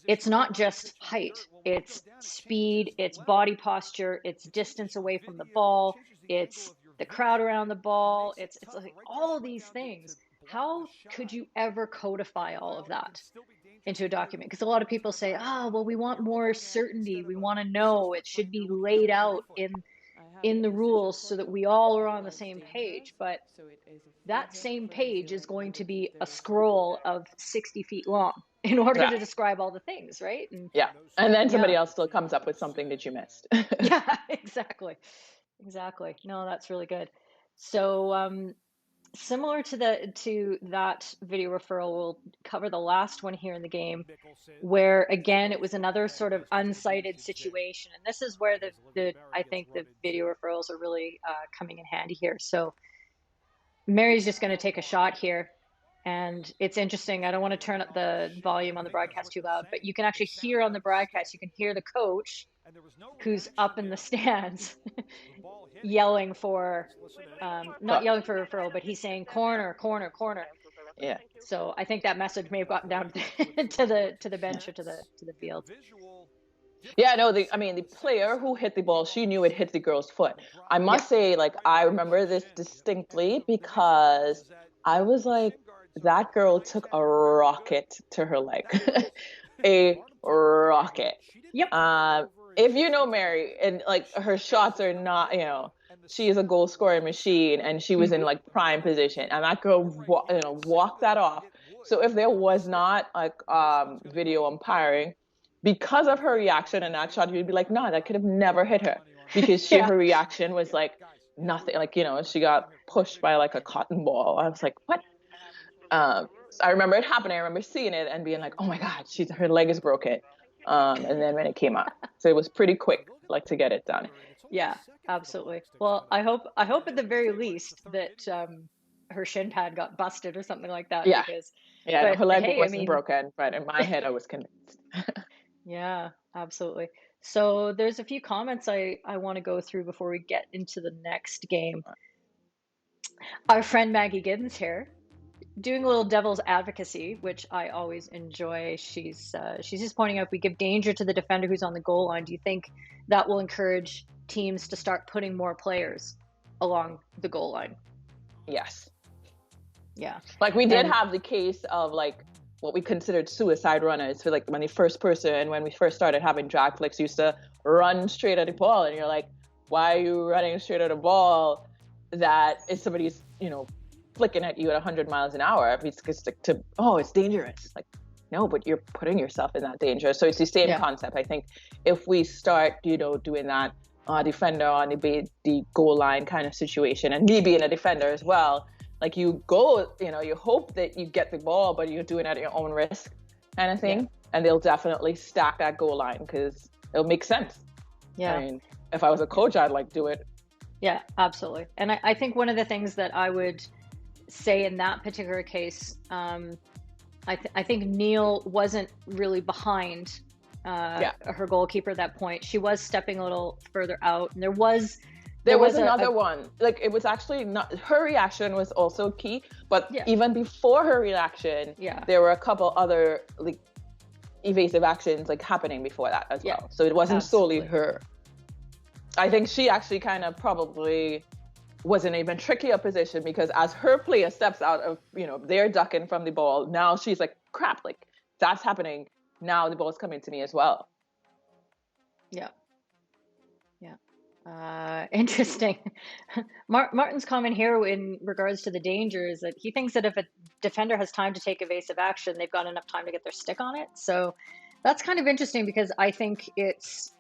It's not just height, it's speed, it's body posture, it's distance away from the ball, it's the crowd around the ball, it's like all of these things. How could you ever codify all of that into a document? Because a lot of people say, well, we want more certainty. We want to know. It should be laid out in the rules so that we all are on the same page. But that same page is going to be a scroll of 60 feet long in order to describe all the things, right? And then somebody else still comes up with something that you missed. Yeah, exactly. No, that's really good. So similar to that video referral, we'll cover the last one here in the game, where again it was another sort of unsighted situation, and this is where I think the video referrals are really coming in handy here. So Mary's just going to take a shot here, and it's interesting. I don't want to turn up the volume on the broadcast too loud, but you can actually hear on the broadcast. You can hear the coach, who's up in the stands, yelling for, not yelling for referral, but he's saying corner, corner, corner. Yeah. So I think that message may have gotten down to the bench or to the field. Yeah, no, I mean, the player who hit the ball, she knew it hit the girl's foot. I must say, like, I remember this distinctly because I was like, that girl took a rocket to her leg. A rocket. Yep. If you know Mary, and like her shots are not, she is a goal scoring machine, and she was in like prime position, and that girl, walked that off. So if there was not like video umpiring, because of her reaction in that shot, you'd be like, no, that could have never hit her, because her reaction was like nothing, like, she got pushed by like a cotton ball. I was like, what? I remember it happening. I remember seeing it and being like, oh my God, her leg is broken. And then when it came out, so it was pretty quick, like, to get it done. Yeah, absolutely. Well, I hope at the very least that her shin pad got busted or something like that. Yeah. Because, yeah, her leg wasn't broken, but in my head I was convinced. Yeah, absolutely. So there's a few comments I want to go through before we get into the next game. Our friend Maggie Giddens here, doing a little devil's advocacy, which I always enjoy. She's just pointing out, if we give danger to the defender who's on the goal line, do you think that will encourage teams to start putting more players along the goal line? Yes. Yeah. Like, we did have the case of like what we considered suicide runners, for like when the first person, when we first started having drag flicks, used to run straight at the ball, and you're like, why are you running straight at a ball that is somebody's, flicking at you at 100 miles an hour? It's it's dangerous. Like, no, but you're putting yourself in that danger. So it's the same concept. I think if we start, doing that defender on the goal line kind of situation, and me being a defender as well, like, you go, you hope that you get the ball, but you're doing it at your own risk kind of thing. Yeah. And they'll definitely stack that goal line because it'll make sense. Yeah. I mean, if I was a coach, I'd like do it. Yeah, absolutely. And I think one of the things that I would say in that particular case, I think Neil wasn't really behind her goalkeeper at that point. She was stepping a little further out, and there was another one. Like, it was actually not, her reaction was also key, but even before her reaction, there were a couple other like evasive actions like happening before that as well. So it wasn't solely her. I think she actually kind of probably was in an even trickier position, because as her player steps out of, they're ducking from the ball, now she's like, crap, like, that's happening. Now the ball's coming to me as well. Yeah. Interesting. Martin's comment here in regards to the danger is that he thinks that if a defender has time to take evasive action, they've got enough time to get their stick on it. So that's kind of interesting, because I think it's,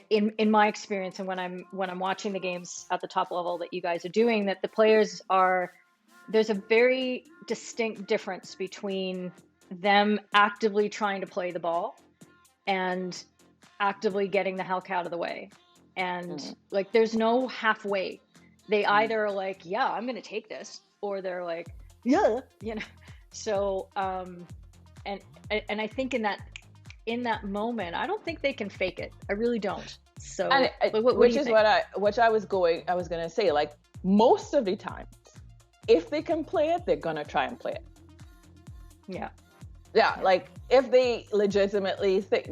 in my experience, and when I'm watching the games at the top level that you guys are doing, that the players there's a very distinct difference between them actively trying to play the ball and actively getting the heck out of the way. And like, there's no halfway. They either are like, yeah, I'm going to take this, or they're like, yeah, So, and I think in that moment, I don't think they can fake it. I really don't. So, which I was going to say, like, most of the time, if they can play it, they're going to try and play it. Yeah. Like, if they legitimately think,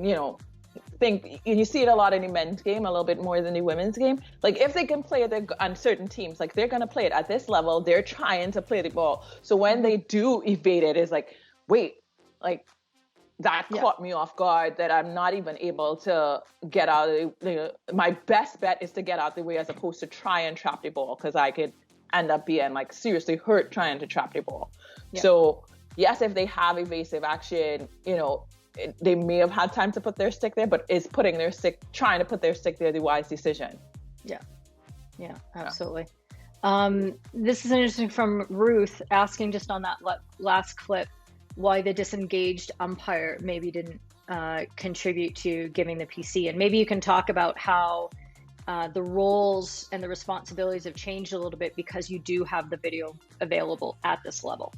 you see it a lot in the men's game, a little bit more than the women's game. Like, if they can play it on certain teams, like, they're going to play it at this level. They're trying to play the ball. So when they do evade it, it's like, wait, like, that caught me off guard, that I'm not even able to get out of the, my best bet is to get out the way, as opposed to try and trap the ball, because I could end up being like seriously hurt trying to trap the ball. So yes, if they have evasive action, they may have had time to put their stick there, but is trying to put their stick there the wise decision? Yeah, absolutely. This is interesting from Ruth, asking just on that last clip, why the disengaged umpire maybe didn't contribute to giving the PC. And maybe you can talk about how the roles and the responsibilities have changed a little bit because you do have the video available at this level.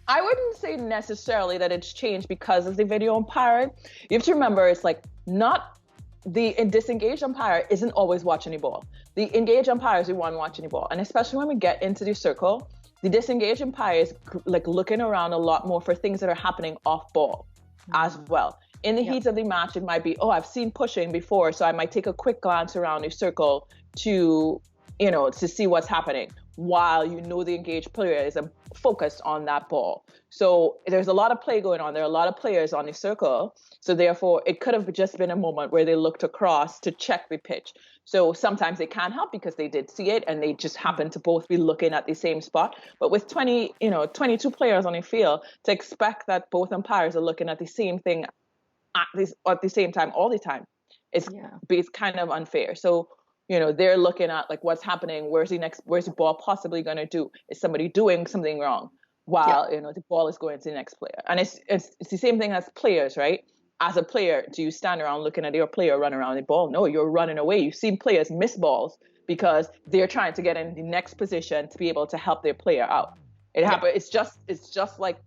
I wouldn't say necessarily that it's changed because of the video umpire. You have to remember, it's like, not the disengaged umpire isn't always watching the ball. The engaged umpire is the one watching the ball. And especially when we get into the circle, the disengaged umpire is like looking around a lot more for things that are happening off ball as well. In the Yep. heat of the match, it might be, oh, I've seen pushing before, so I might take a quick glance around the circle to, to see what's happening while the engaged player is focused on that ball. So there's a lot of play going on. There are a lot of players on the circle. So therefore, it could have just been a moment where they looked across to check the pitch. So sometimes they can't help because they did see it and they just happen to both be looking at the same spot. But with 22 players on the field, to expect that both umpires are looking at the same thing at the same time all the time is kind of unfair. So they're looking at like what's happening, where's the ball possibly going to do, is somebody doing something wrong while the ball is going to the next player. And it's the same thing as players, right? As a player, do you stand around looking at your player run around the ball? No, you're running away. You've seen players miss balls because they're trying to get in the next position to be able to help their player out. It happens. It's just like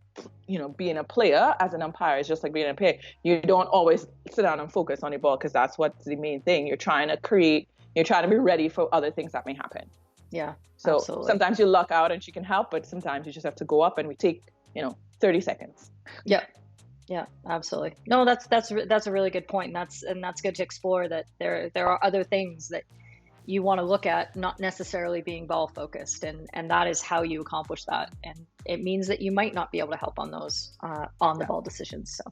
being a player as an umpire is just like being a player. You don't always sit down and focus on the ball because that's what's the main thing. You're trying to be ready for other things that may happen. Yeah. So absolutely. sometimes you luck out and she can help, but sometimes you just have to go up and we take 30 seconds. Yeah, absolutely. No, that's a really good point, and that's good to explore that there are other things that you want to look at, not necessarily being ball focused, and that is how you accomplish that. And it means that you might not be able to help on those on the ball decisions. So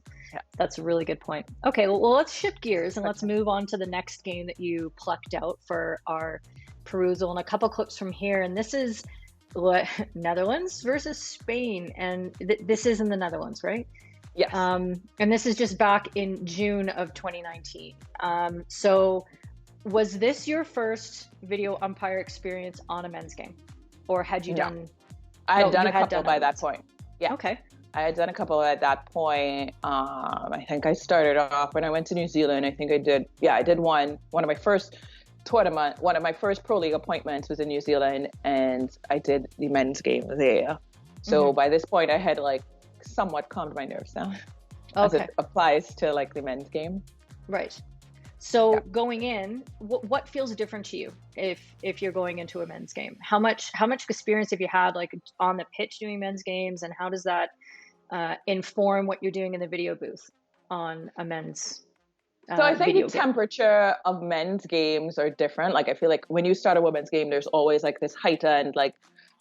that's a really good point. Okay, well let's shift gears and let's move on to the next game that you plucked out for our perusal, and a couple clips from here. And this is Netherlands versus Spain, and this is in the Netherlands, right? Yes. And this is just back in June of 2019. So was this your first video umpire experience on a men's game, or had you done? I had done a couple by that point. Yeah. Okay. I had done a couple at that point. I think I started off when I went to New Zealand. I think I did one of my first tournament. One of my first pro league appointments was in New Zealand, and I did the men's game there. So by this point, I had somewhat calmed my nerves down, as it applies to the men's game. Right. So going in, what feels different to you if you're going into a men's game? How much experience have you had on the pitch doing men's games, and how does that inform what you're doing in the video booth on a men's? So I think the temperature of men's games are different. I feel like when you start a women's game, there's always this heightened,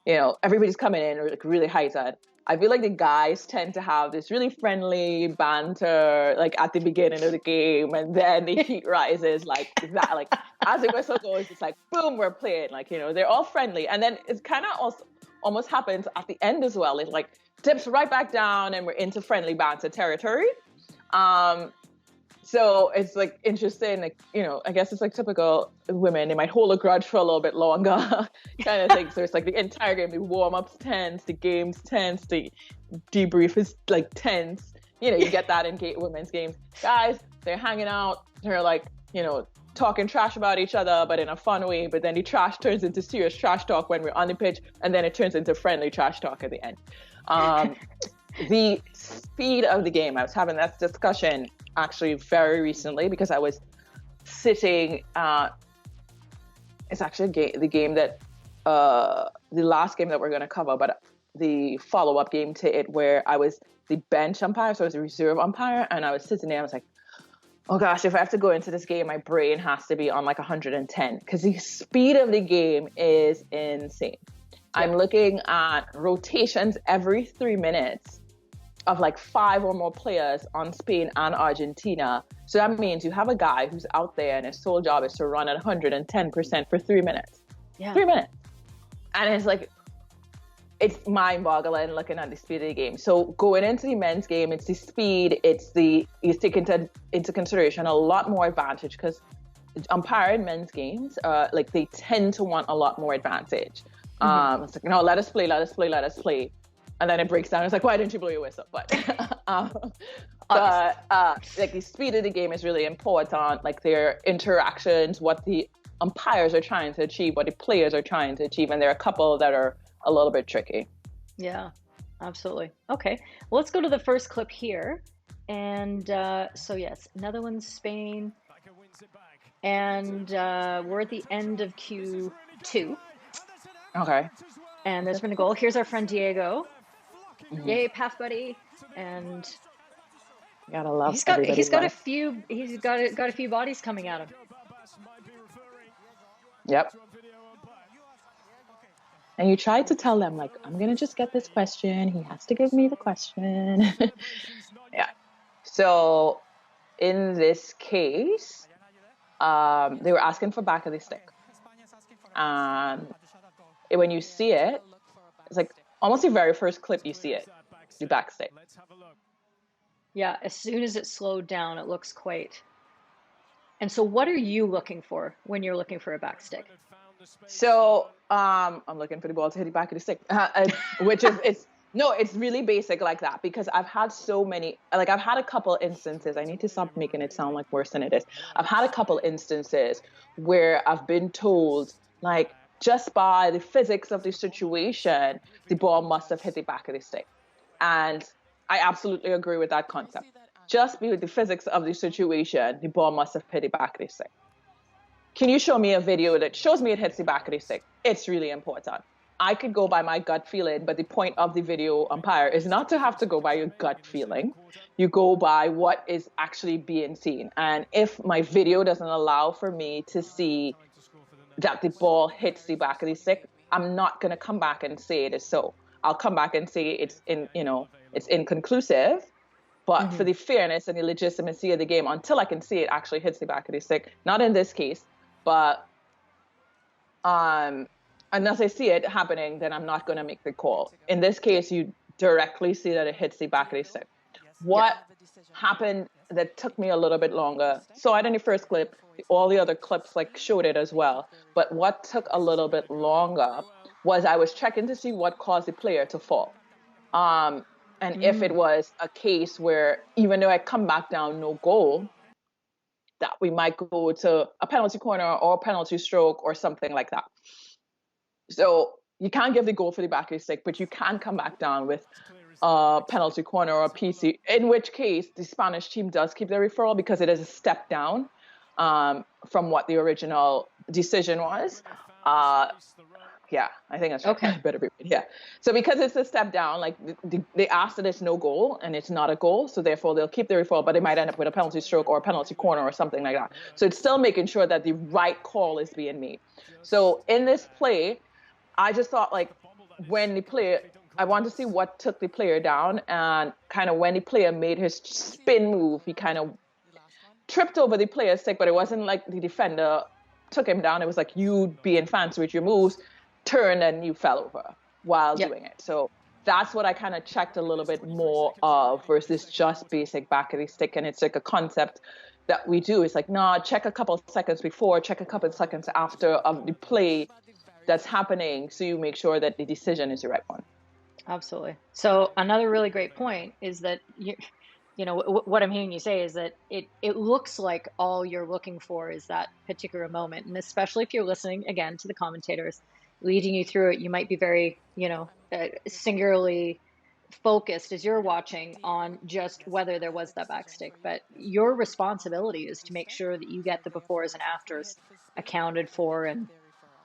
everybody's coming in or really heightened. I feel like the guys tend to have this really friendly banter, at the beginning of the game, and then the heat rises that. As the whistle goes, it's boom, we're playing. They're all friendly, and then it kind of almost happens at the end as well. It dips right back down, and we're into friendly banter territory. So it's interesting, I guess it's typical women, they might hold a grudge for a little bit longer kind of thing. So it's the entire game, the warm-up's tense, the game's tense, the debrief is tense. You get that in women's games. Guys, they're hanging out, they're talking trash about each other, but in a fun way. But then the trash turns into serious trash talk when we're on the pitch, and then it turns into friendly trash talk at the end. The speed of the game, I was having that discussion actually very recently because I was sitting, it's actually the game that, the last game that we're going to cover, but the follow-up game to it where I was the bench umpire, so I was a reserve umpire, and I was sitting there, I was like, oh gosh, if I have to go into this game, my brain has to be on 110 because the speed of the game is insane. Yeah. I'm looking at rotations every 3 minutes of 5 or more players on Spain and Argentina. So that means you have a guy who's out there and his sole job is to run at 110% for 3 minutes. Yeah. 3 minutes. And it's mind-boggling looking at the speed of the game. So going into the men's game, it's the speed, you take into consideration a lot more advantage because umpiring men's games, they tend to want a lot more advantage. It's no, let us play. And then it breaks down. It's why didn't you blow your whistle? But the speed of the game is really important. Their interactions, what the umpires are trying to achieve, what the players are trying to achieve, and there are a couple that are a little bit tricky. Yeah, absolutely. Okay, well, let's go to the first clip here. And so yes, Netherlands, Spain, and we're at the end of Q2. Okay. And there's been a goal. Here's our friend Diego. Yay, pass buddy. And You gotta love everybody's life. He's got a few bodies coming at him. Yep. And you try to tell them, like, I'm gonna just get this question. He has to give me the question. Yeah. So in this case, they were asking for back of the stick. When you see it, it's like almost the very first clip you see it, the back stick. Yeah, as soon as it slowed down, it looks quite. And so what are you looking for when you're looking for a back stick? So I'm looking for the ball to hit the back of the stick, which is it's really basic like that, because I've had so many, like I've had a couple instances. I need to stop making it sound like worse than it is. I've had a couple instances where I've been told, like, just by the physics of the situation, the ball must have hit the back of the stick. And I absolutely agree with that concept. Just with the physics of the situation, the ball must have hit the back of the stick. Can you show me a video that shows me it hits the back of the stick? It's really important. I could go by my gut feeling, but the point of the video umpire is not to have to go by your gut feeling. You go by what is actually being seen. And if my video doesn't allow for me to see that the ball hits the back of the stick, I'm not going to come back and say it is so. I'll come back and say it's inconclusive. But for the fairness and the legitimacy of the game, until I can see it actually hits the back of the stick, not in this case, but unless I see it happening, then I'm not going to make the call. In this case, you directly see that it hits the back of the stick. What happened that took me a little bit longer? So I did the first clip, all the other clips like showed it as well. But what took a little bit longer was I was checking to see what caused the player to fall. And if it was a case where, even though I come back down no goal, that we might go to a penalty corner or a penalty stroke or something like that. So you can't give the goal for the back of the stick, but you can come back down with a penalty corner or a PC, in which case the Spanish team does keep the referral because it is a step down from what the original decision was. Yeah, I think that's right. Okay. Better be. Yeah. So because it's a step down, like they asked that it's no goal and it's not a goal, so therefore they'll keep the referral, but they might end up with a penalty stroke or a penalty corner or something like that. So it's still making sure that the right call is being made. So in this play, I just thought, like, I wanted to see what took the player down, and kind of when the player made his spin move, he kind of tripped over the player's stick, but it wasn't like the defender took him down. It was like you being fancy with your moves, turned and you fell over while doing it. So that's what I kind of checked a little bit more of versus just basic back of the stick. And it's like a concept that we do. It's like, no, check a couple seconds before, check a couple seconds after of the play that's happening, so you make sure that the decision is the right one. Absolutely. So another really great point is that what I'm hearing you say is that it looks like all you're looking for is that particular moment, and especially if you're listening again to the commentators leading you through it, you might be very singularly focused as you're watching on just whether there was that back stick. But your responsibility is to make sure that you get the befores and afters accounted for and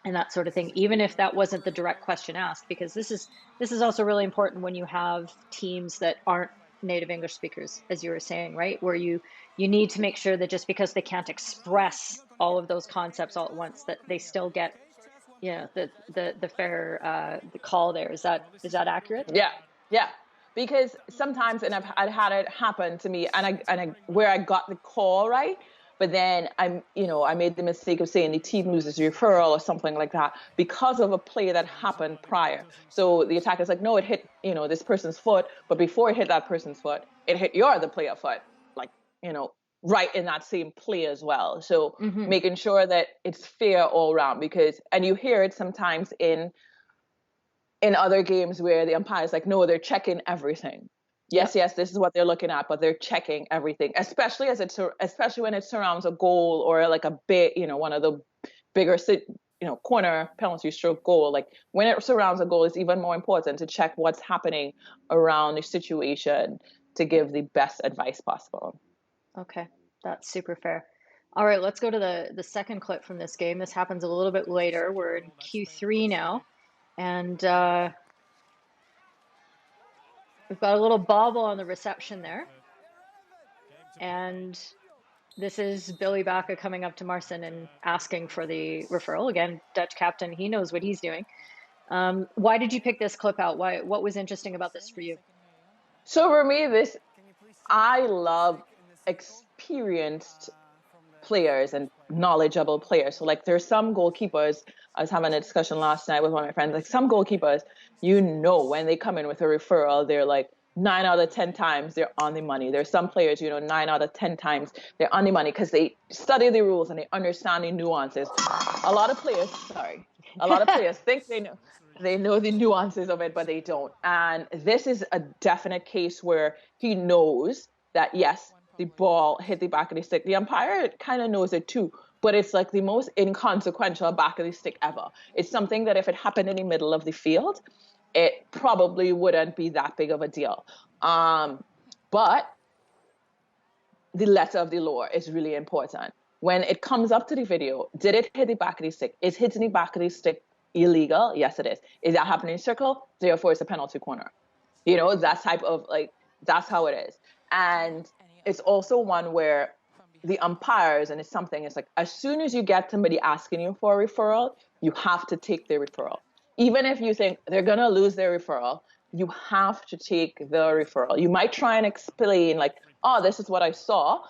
that sort of thing, even if that wasn't the direct question asked, because this is also really important when you have teams that aren't native English speakers, as you were saying, right? Where you need to make sure that just because they can't express all of those concepts all at once, that they still get the fair the call there. Is that accurate? Yeah. Because sometimes, and I've had it happen to me, and I where I got the call right, but then I made the mistake of saying the team loses referral or something like that because of a play that happened prior. So the attacker's like, no, it hit this person's foot, but before it hit that person's foot, it hit the player foot, like right in that same play as well. So making sure that it's fair all around, and you hear it sometimes in other games where the umpire's like, no, they're checking everything. Yes, this is what they're looking at, but they're checking everything, especially when it surrounds a goal or like a big, one of the bigger, corner penalty stroke goal. Like when it surrounds a goal, it's even more important to check what's happening around the situation to give the best advice possible. Okay, that's super fair. All right, let's go to the second clip from this game. This happens a little bit later. We're in Q3 now, and we've got a little bobble on the reception there. And this is Billy Baca coming up to Marcin and asking for the referral. Again, Dutch captain, he knows what he's doing. Why did you pick this clip out? What was interesting about this for you? So for me, I love experienced players and knowledgeable players. So like there's some goalkeepers, I was having a discussion last night with one of my friends, like some goalkeepers, when they come in with a referral, they're like 9 out of 10 times they're on the money. There's some players, 9 out of 10 times they're on the money because they study the rules and they understand the nuances. A lot of players think they know the nuances of it, but they don't. And this is a definite case where he knows that, yes, the ball hit the back of the stick. The umpire kind of knows it too, but it's like the most inconsequential back of the stick ever. It's something that if it happened in the middle of the field, it probably wouldn't be that big of a deal. But the letter of the law is really important. When it comes up to the video, did it hit the back of the stick? Is hitting the back of the stick illegal? Yes, it is. Is that happening in a circle? Therefore, it's a penalty corner. That type of that's how it is. And it's also one where the umpires, and it's like as soon as you get somebody asking you for a referral, you have to take their referral. Even if you think they're going to lose their referral, you have to take the referral. You might try and explain like, oh, this is what I saw.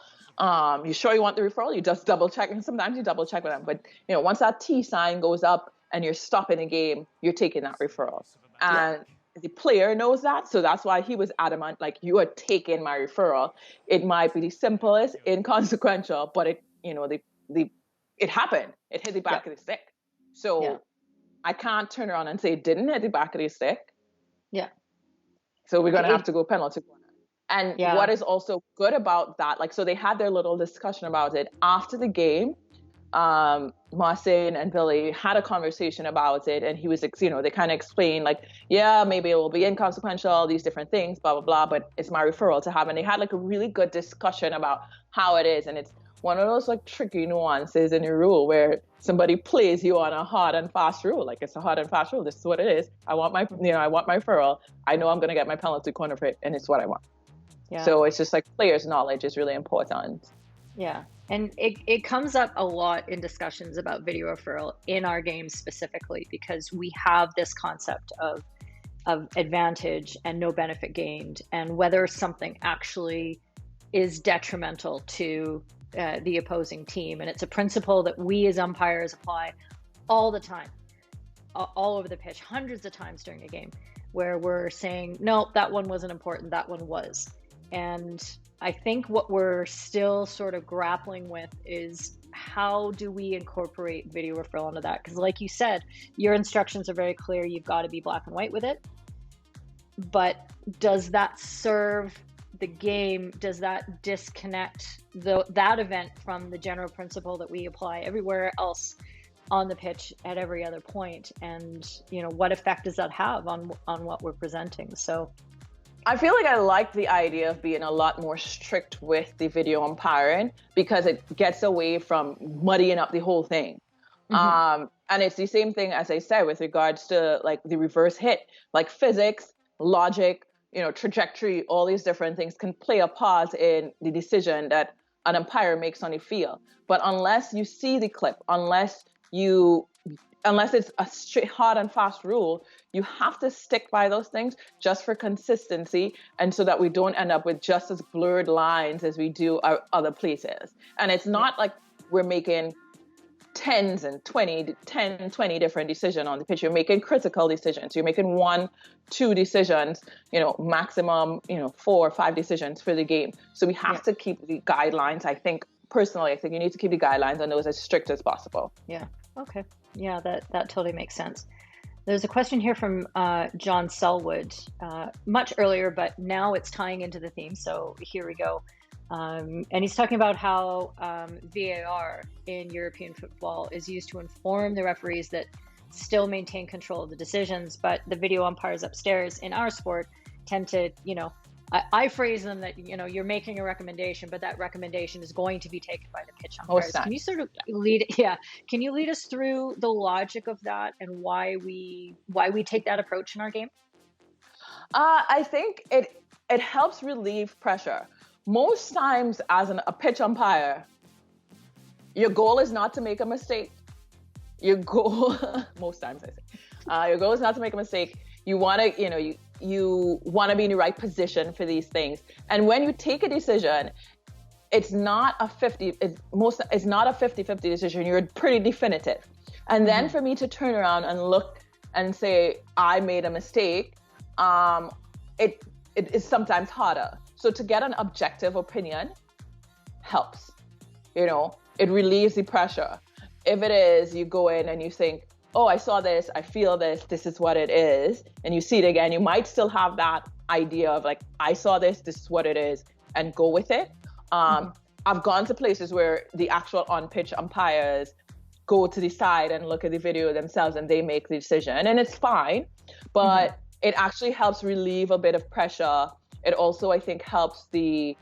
You sure you want the referral? You just double check. And sometimes you double check with them. But, once that T sign goes up and you're stopping a game, you're taking that referral. And the player knows that. So that's why he was adamant, like, you are taking my referral. It might be the simplest, inconsequential, but it happened. It hit the back of the stick. So I can't turn around and say it didn't hit the back of the stick. Yeah. So we're going to have to go penalty corner. And what is also good about that, so they had their little discussion about it after the game. Marcin and Billy had a conversation about it, and he was, they kind of explained maybe it will be inconsequential, these different things, blah, blah, blah, but it's my referral to have. And they had a really good discussion about how it is. And it's one of those tricky nuances in the rule where somebody plays you on a hard and fast rule. It's a hard and fast rule. This is what it is. I want my referral. I know I'm going to get my penalty corner for it, and it's what I want. Yeah. So it's just players' knowledge is really important. Yeah. And it comes up a lot in discussions about video referral in our games specifically, because we have this concept of advantage and no benefit gained, and whether something actually is detrimental to the opposing team. And it's a principle that we as umpires apply all the time, all over the pitch, hundreds of times during a game, where we're saying, no, that one wasn't important, that one was. And I think what we're still sort of grappling with is how do we incorporate video referral into that? Because like you said, your instructions are very clear. You've got to be black and white with it. But does that serve the game? Does that disconnect that event from the general principle that we apply everywhere else on the pitch at every other point? And, what effect does that have on what we're presenting? So I feel like I like the idea of being a lot more strict with the video umpiring, because it gets away from muddying up the whole thing. Mm-hmm. And it's the same thing, as I said, with regards to the reverse hit, physics, logic, trajectory, all these different things can play a part in the decision that an umpire makes on the field. But unless you see the clip, unless it's a straight, hard and fast rule, you have to stick by those things just for consistency, and so that we don't end up with just as blurred lines as we do our other places. And it's not like we're making 10, 20 different decisions on the pitch. You're making critical decisions. You're making 1, 2 decisions, maximum, 4 or 5 decisions for the game. So we have to keep the guidelines. I think you need to keep the guidelines on those as strict as possible. Yeah. Okay. Yeah, that totally makes sense. There's a question here from John Selwood, much earlier, but now it's tying into the theme. So here we go. And he's talking about how VAR in European football is used to inform the referees that still maintain control of the decisions, but the video umpires upstairs in our sport tend to, I phrase them that, you're making a recommendation, but that recommendation is going to be taken by the pitch umpires. Can you sort of can you lead us through the logic of that and why we take that approach in our game? I think it helps relieve pressure. most times as a pitch umpire, your goal is not to make a mistake. Your goal, most times I say, your goal is not to make a mistake. You want to, you want to be in the right position for these things. And when you take a decision, it's not a 50-50 decision. You're pretty definitive. And then for me to turn around and look and say, I made a mistake, it is sometimes harder. So to get an objective opinion helps, it relieves the pressure. If it is, you go in and you think, oh, I saw this, I feel this, this is what it is. And you see it again, you might still have that idea of like, I saw this is what it is, and go with it. I've gone to places where the actual on-pitch umpires go to the side and look at the video themselves and they make the decision, and it's fine, but it actually helps relieve a bit of pressure. It also, I think, helps the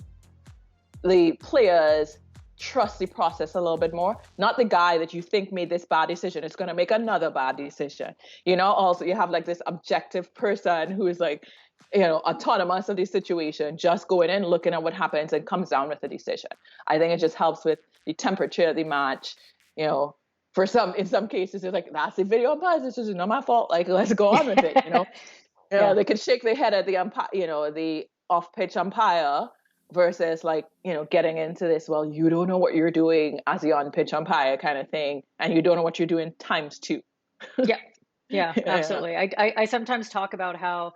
players trust the process a little bit more. Not the guy that you think made this bad decision is going to make another bad decision. Also you have like this objective person who is like, autonomous of the situation, just going in, looking at what happens and comes down with a decision. I think it just helps with the temperature of the match. In some cases, it's like, that's the video umpire's decision, not my fault. Like, let's go on with it. They can shake their head at the umpire, the off-pitch umpire, versus like, getting into this, well, you don't know what you're doing as the on-pitch umpire kind of thing, and you don't know what you're doing times two. Yeah, absolutely. I sometimes talk about how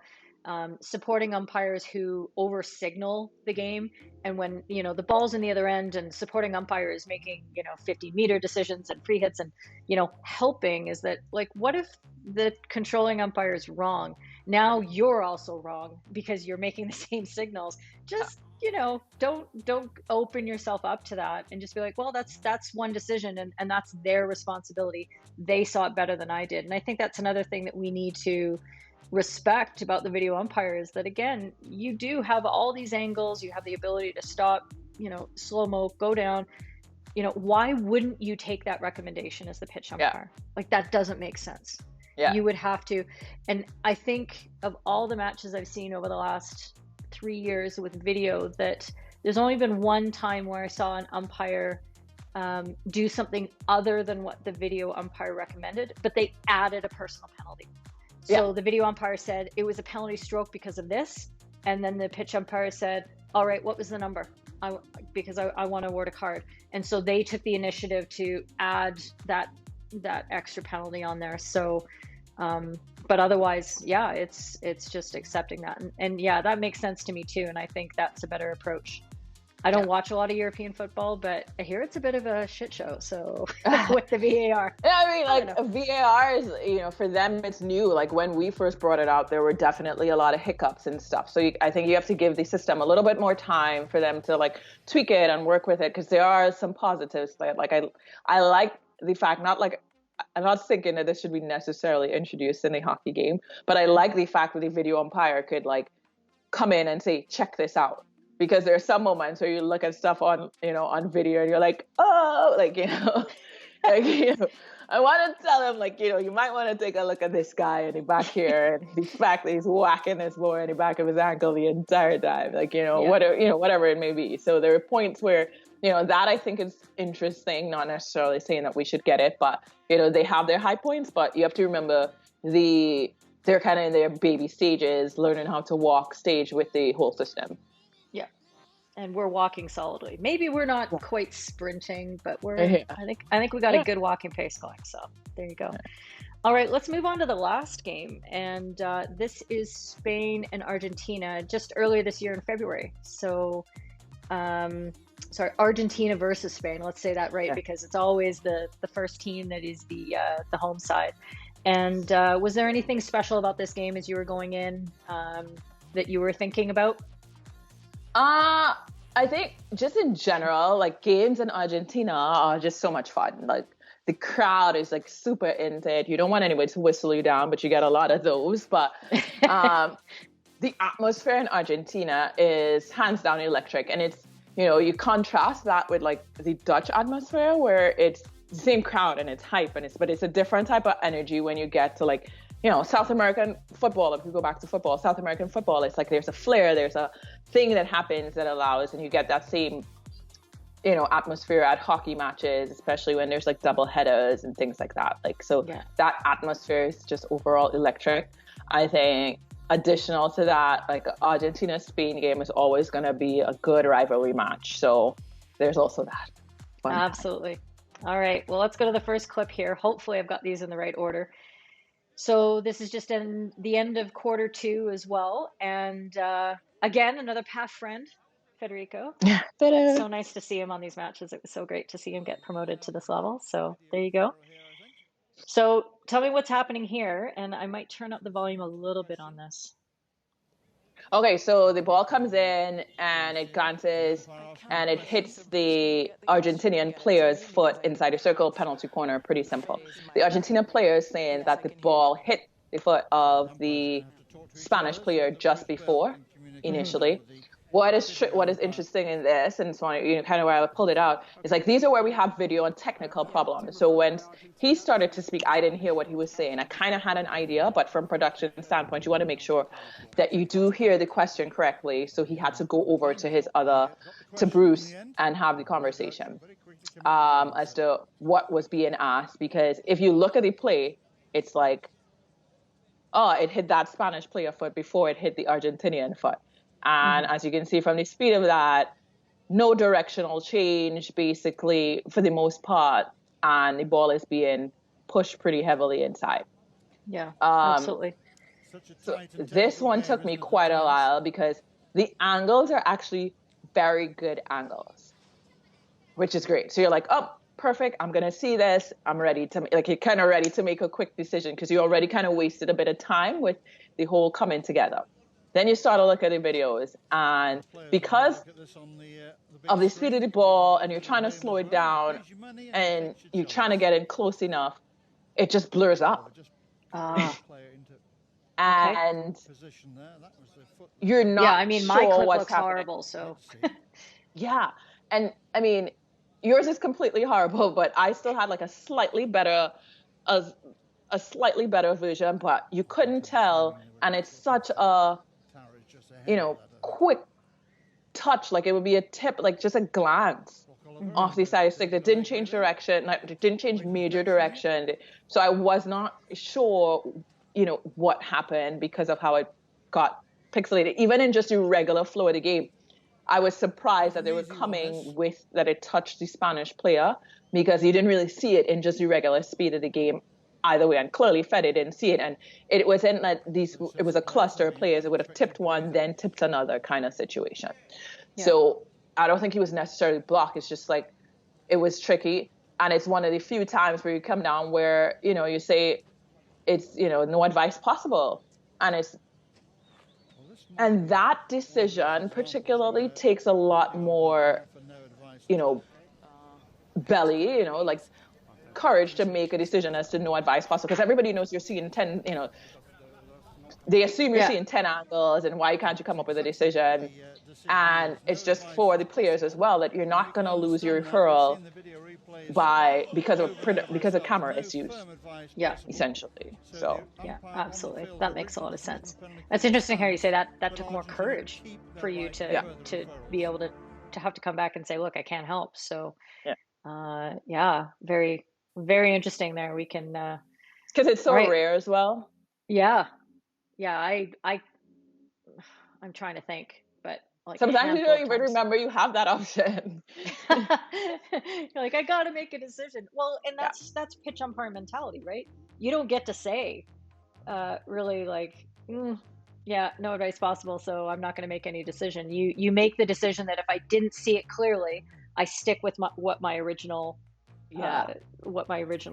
supporting umpires who over signal the game, and when the ball's in the other end and supporting umpires making 50-meter decisions and free hits and helping, is that like, what if the controlling umpire is wrong? Now you're also wrong because you're making the same signals. Just don't open yourself up to that, and just be like, well, that's one decision, and that's their responsibility. They saw it better than I did. And I think that's another thing that we need to respect about the video umpires, that again, you do have all these angles, you have the ability to stop, slow-mo, go down. Why wouldn't you take that recommendation as the pitch umpire? Like, that doesn't make sense. You would have to. And I think of all the matches I've seen over the last 3 years with video, that there's only been one time where I saw an umpire do something other than what the video umpire recommended, but they added a personal penalty. So the video umpire said it was a penalty stroke because of this, and then the pitch umpire said, all right, what was the number? Because I want to award a card. And so they took the initiative to add that extra penalty on there. So but otherwise, it's just accepting that, and that makes sense to me too. And I think that's a better approach. I don't watch a lot of European football, but I hear it's a bit of a shit show. So with the VAR. VAR is, for them, it's new. Like when we first brought it out, there were definitely a lot of hiccups and stuff. So I think you have to give the system a little bit more time for them to like tweak it and work with it, because there are some positives. Like I like the fact, I'm not thinking that this should be necessarily introduced in the hockey game, but I like the fact that the video umpire could like come in and say, check this out. Because there are some moments where you look at stuff on video and you're like, oh, I want to tell him, like, you might want to take a look at this guy in the back here, and the fact that he's whacking this boy in the back of his ankle the entire time, whatever it may be. So there are points where, that I think is interesting, not necessarily saying that we should get it, but, they have their high points, but you have to remember they're kind of in their baby stages, learning how to walk stage with the whole system. And we're walking solidly. Maybe we're not quite sprinting, but I think we got a good walking pace going. So there you go. All right, let's move on to the last game. And this is Spain and Argentina, just earlier this year in February. So, Argentina versus Spain. Let's say that right, because it's always the first team that is the home side. And was there anything special about this game as you were going in that you were thinking about? I think just in general, like games in Argentina are just so much fun. Like the crowd is like super into it. You don't want anybody to whistle you down, but you get a lot of those. But the atmosphere in Argentina is hands down electric. And it's, you contrast that with like the Dutch atmosphere, where it's the same crowd and it's hype, but it's a different type of energy when you get to like South American football, if we go back to football, South American football, it's like there's a flair, there's a thing that happens that allows, and you get that same, atmosphere at hockey matches, especially when there's like double headers and things like that. Like, so that atmosphere is just overall electric. I think additional to that, like Argentina-Spain game is always going to be a good rivalry match. So there's also that. Absolutely. All right. Well, let's go to the first clip here. Hopefully I've got these in the right order. So this is just in the end of quarter 2 as well. And again, another past friend, Federico. Yeah. So nice to see him on these matches. It was so great to see him get promoted to this level. So there you go. So tell me what's happening here, and I might turn up the volume a little bit on this. Okay, so the ball comes in and it glances and it hits the Argentinian player's foot inside the circle, penalty corner. Pretty simple. The Argentina player is saying that the ball hit the foot of the Spanish player just before, initially. What is interesting in this, and so kind of where I pulled it out, is like these are where we have video and technical problems. So when he started to speak, I didn't hear what he was saying. I kind of had an idea, but from production standpoint, you want to make sure that you do hear the question correctly. So he had to go over to Bruce and have the conversation as to what was being asked. Because if you look at the play, it's like, it hit that Spanish player foot before it hit the Argentinian foot. And as you can see from the speed of that, no directional change, basically, for the most part. And the ball is being pushed pretty heavily inside. Yeah, absolutely. So this one took me quite a while because the angles are actually very good angles, which is great. So you're like, oh, perfect. I'm going to see this. I'm ready to, you're kind of ready to make a quick decision because you already kind of wasted a bit of time with the whole coming together. Then you start to look at the videos, and because of the speed of the ball, and you're trying to slow it down, and you're trying to get in close enough, it just blurs up. And you're not my sure clip what's looks happening. horrible, so. Yeah, and I mean, yours is completely horrible, but I still had like a slightly better version, but you couldn't tell, and it's such a quick touch, like it would be a tip, like just a glance off the side stick that didn't change direction, it didn't change major direction. So I was not sure, what happened because of how it got pixelated. Even in just the regular flow of the game, I was surprised that they were coming with that it touched the Spanish player because you didn't really see it in just the regular speed of the game either way, and clearly Fede didn't see it, and it wasn't like it was a cluster of players. It would have tipped one, then tipped another kind of situation. Yeah. So I don't think he was necessarily blocked. It's just like it was tricky, and it's one of the few times where you come down where you say it's no advice possible, and that decision particularly takes a lot more belly, like courage to make a decision as to no advice possible, because everybody knows you're seeing 10, they assume you're seeing 10 angles, and why can't you come up with a decision? And it's just for the players as well that you're not going to lose your referral because of camera issues. Yeah, essentially. So yeah, absolutely, that makes a lot of sense. That's interesting how you say that took more courage for you to be able to have to come back and say, look, I can't help. So very, very interesting there. We can because it's so rare as well. Yeah, I'm trying to think, but like sometimes you don't even remember you have that option. You're like, I gotta make a decision. Well, and that's pitch umpire mentality, right? You don't get to say really like no advice possible, so I'm not going to make any decision. You make the decision that if I didn't see it clearly, I stick with what my original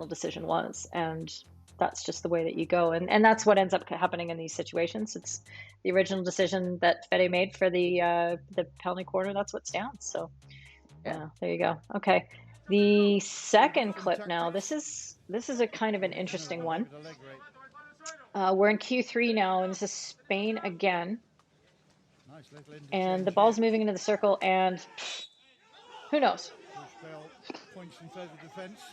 decision was, and that's just the way that you go. And that's what ends up happening in these situations. It's the original decision that Fede made for the penalty corner. That's what stands. So there you go. Okay, the second clip now. This is a kind of an interesting one. We're in Q3 now, and this is Spain again. And the ball's moving into the circle, and who knows?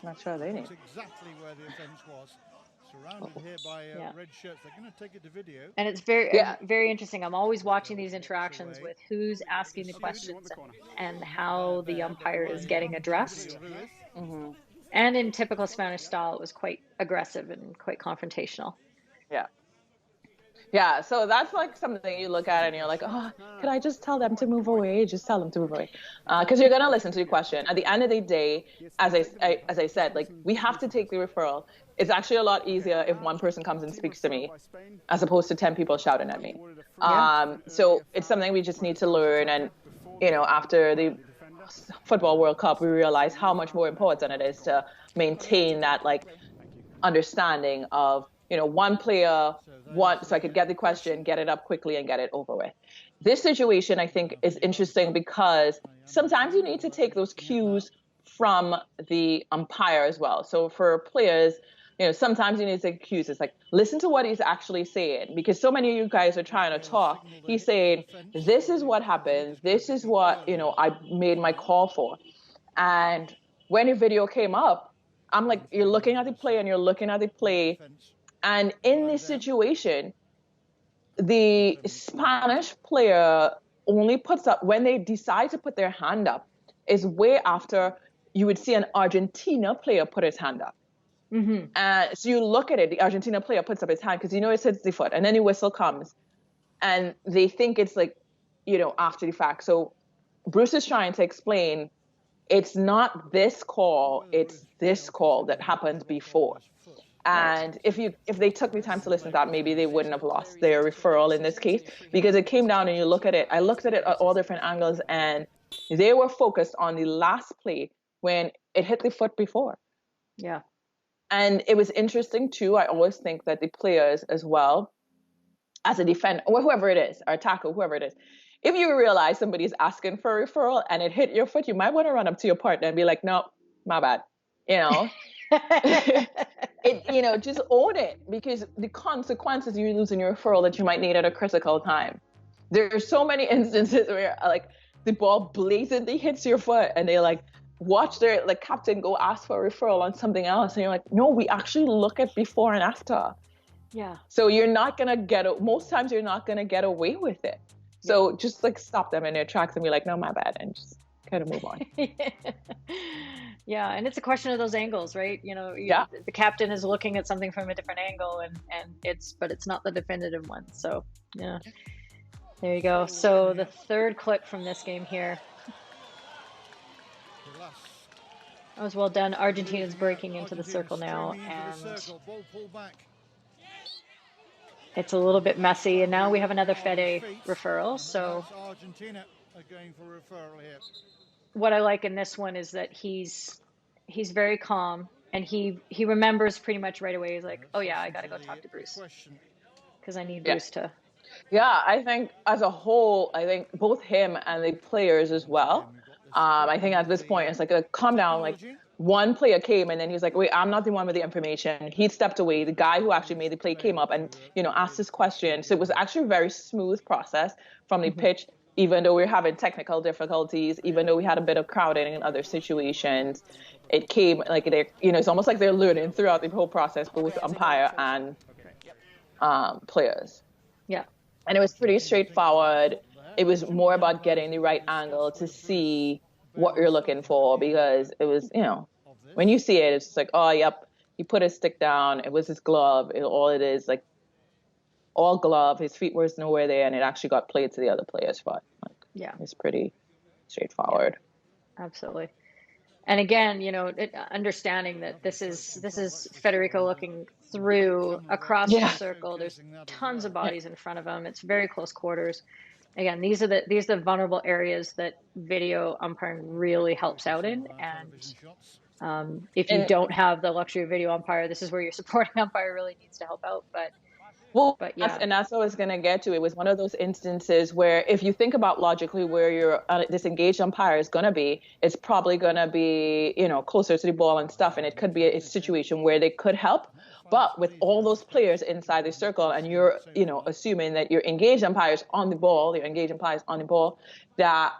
Not sure they need. Exactly where the offense was. Surrounded here by Yeah. red shirts. They're going to take it to video. And it's very interesting. I'm always watching these interactions with who's asking the questions and how the umpire is getting addressed. Mm-hmm. And in typical Spanish style, it was quite aggressive and quite confrontational. Yeah. Yeah, so that's like something you look at and you're like, oh, could I just tell them to move away? Just tell them to move away. Because you're going to listen to the question. At the end of the day, as I said, like, we have to take the referral. It's actually a lot easier if one person comes and speaks to me as opposed to 10 people shouting at me. So it's something we just need to learn. And, you know, after the Football World Cup, we realized how much more important it is to maintain that, like, understanding of, you know, one player, so I could get the question, get it up quickly, and get it over with. This situation, I think, is interesting because sometimes you need to take those cues from the umpire as well. So for players, you know, sometimes you need to take cues. It's like, listen to what he's actually saying, because so many of you guys are trying to talk. He's saying, this is what happened. This is what, you know, I made my call for. And when your video came up, I'm like, you're looking at the play and you're looking at the play. And in this situation, the Spanish player only puts up, when they decide to put their hand up, is way after you would see an Argentina player put his hand up. Mm-hmm. So you look at it, the Argentina player puts up his hand because you know it hits the foot, and then the whistle comes. And they think it's like, you know, after the fact. So Bruce is trying to explain, it's not this call, it's this call that happened before. And if they took the time to listen to that, maybe they wouldn't have lost their referral in this case, because it came down and you look at it. I looked at it at all different angles, and they were focused on the last play when it hit the foot before. Yeah. And it was interesting too. I always think that the players as well, as a defender, or whoever it is, or attacker, whoever it is, if you realize somebody's asking for a referral and it hit your foot, you might want to run up to your partner and be like, no, my bad. You know, you know, just own it, because the consequences you losing your referral that you might need at a critical time. There are so many instances where, like, the ball blatantly hits your foot and they like watch their like captain go ask for a referral on something else, and you're like, no, we actually look at before and after. Yeah. So you're not gonna most times you're not gonna get away with it. So just like stop them in their tracks and be like, no, my bad, and just kind of move on. Yeah, and it's a question of those angles, right? You know, the captain is looking at something from a different angle, and but it's not the definitive one. So yeah, there you go. So the third clip from this game here. That was well done. Argentina's breaking into the circle now, and it's a little bit messy. And now we have another Fede referral. So Argentina are going for referral here. What I like in this one is that he's very calm, and he remembers pretty much right away. He's like, oh yeah, I got to go talk to Bruce because I need Bruce to. Yeah, I think as a whole, I think both him and the players as well. I think at this point, it's like a calm down. Like, one player came and then he was like, wait, I'm not the one with the information. He stepped away. The guy who actually made the play came up and, you know, asked this question. So it was actually a very smooth process from the pitch, even though we were having technical difficulties, even though we had a bit of crowding in other situations. It came like, you know, it's almost like they're learning throughout the whole process, both umpire and players. Yeah. And it was pretty straightforward. It was more about getting the right angle to see what you're looking for, because it was, you know, when you see it, it's just like, oh, yep, he put his stick down. It was his glove. All it is, like, all glove. His feet was nowhere there, and it actually got played to the other player's foot. Like, yeah. It's pretty straightforward. Yeah, absolutely. And again, you know, understanding that this is Federico looking through across the circle. There's tons of bodies in front of him. It's very close quarters. Again, these are the vulnerable areas that video umpiring really helps out in. And if you don't have the luxury of video umpire, this is where your supporting umpire really needs to help out. But yeah. That's what I was going to get to. It was one of those instances where, if you think about logically where your disengaged umpire is going to be, it's probably going to be, you know, closer to the ball and stuff. And it could be a situation where they could help. But with all those players inside the circle, and you're, you know, assuming that your engaged umpire is on the ball, your engaged umpire is on the ball, that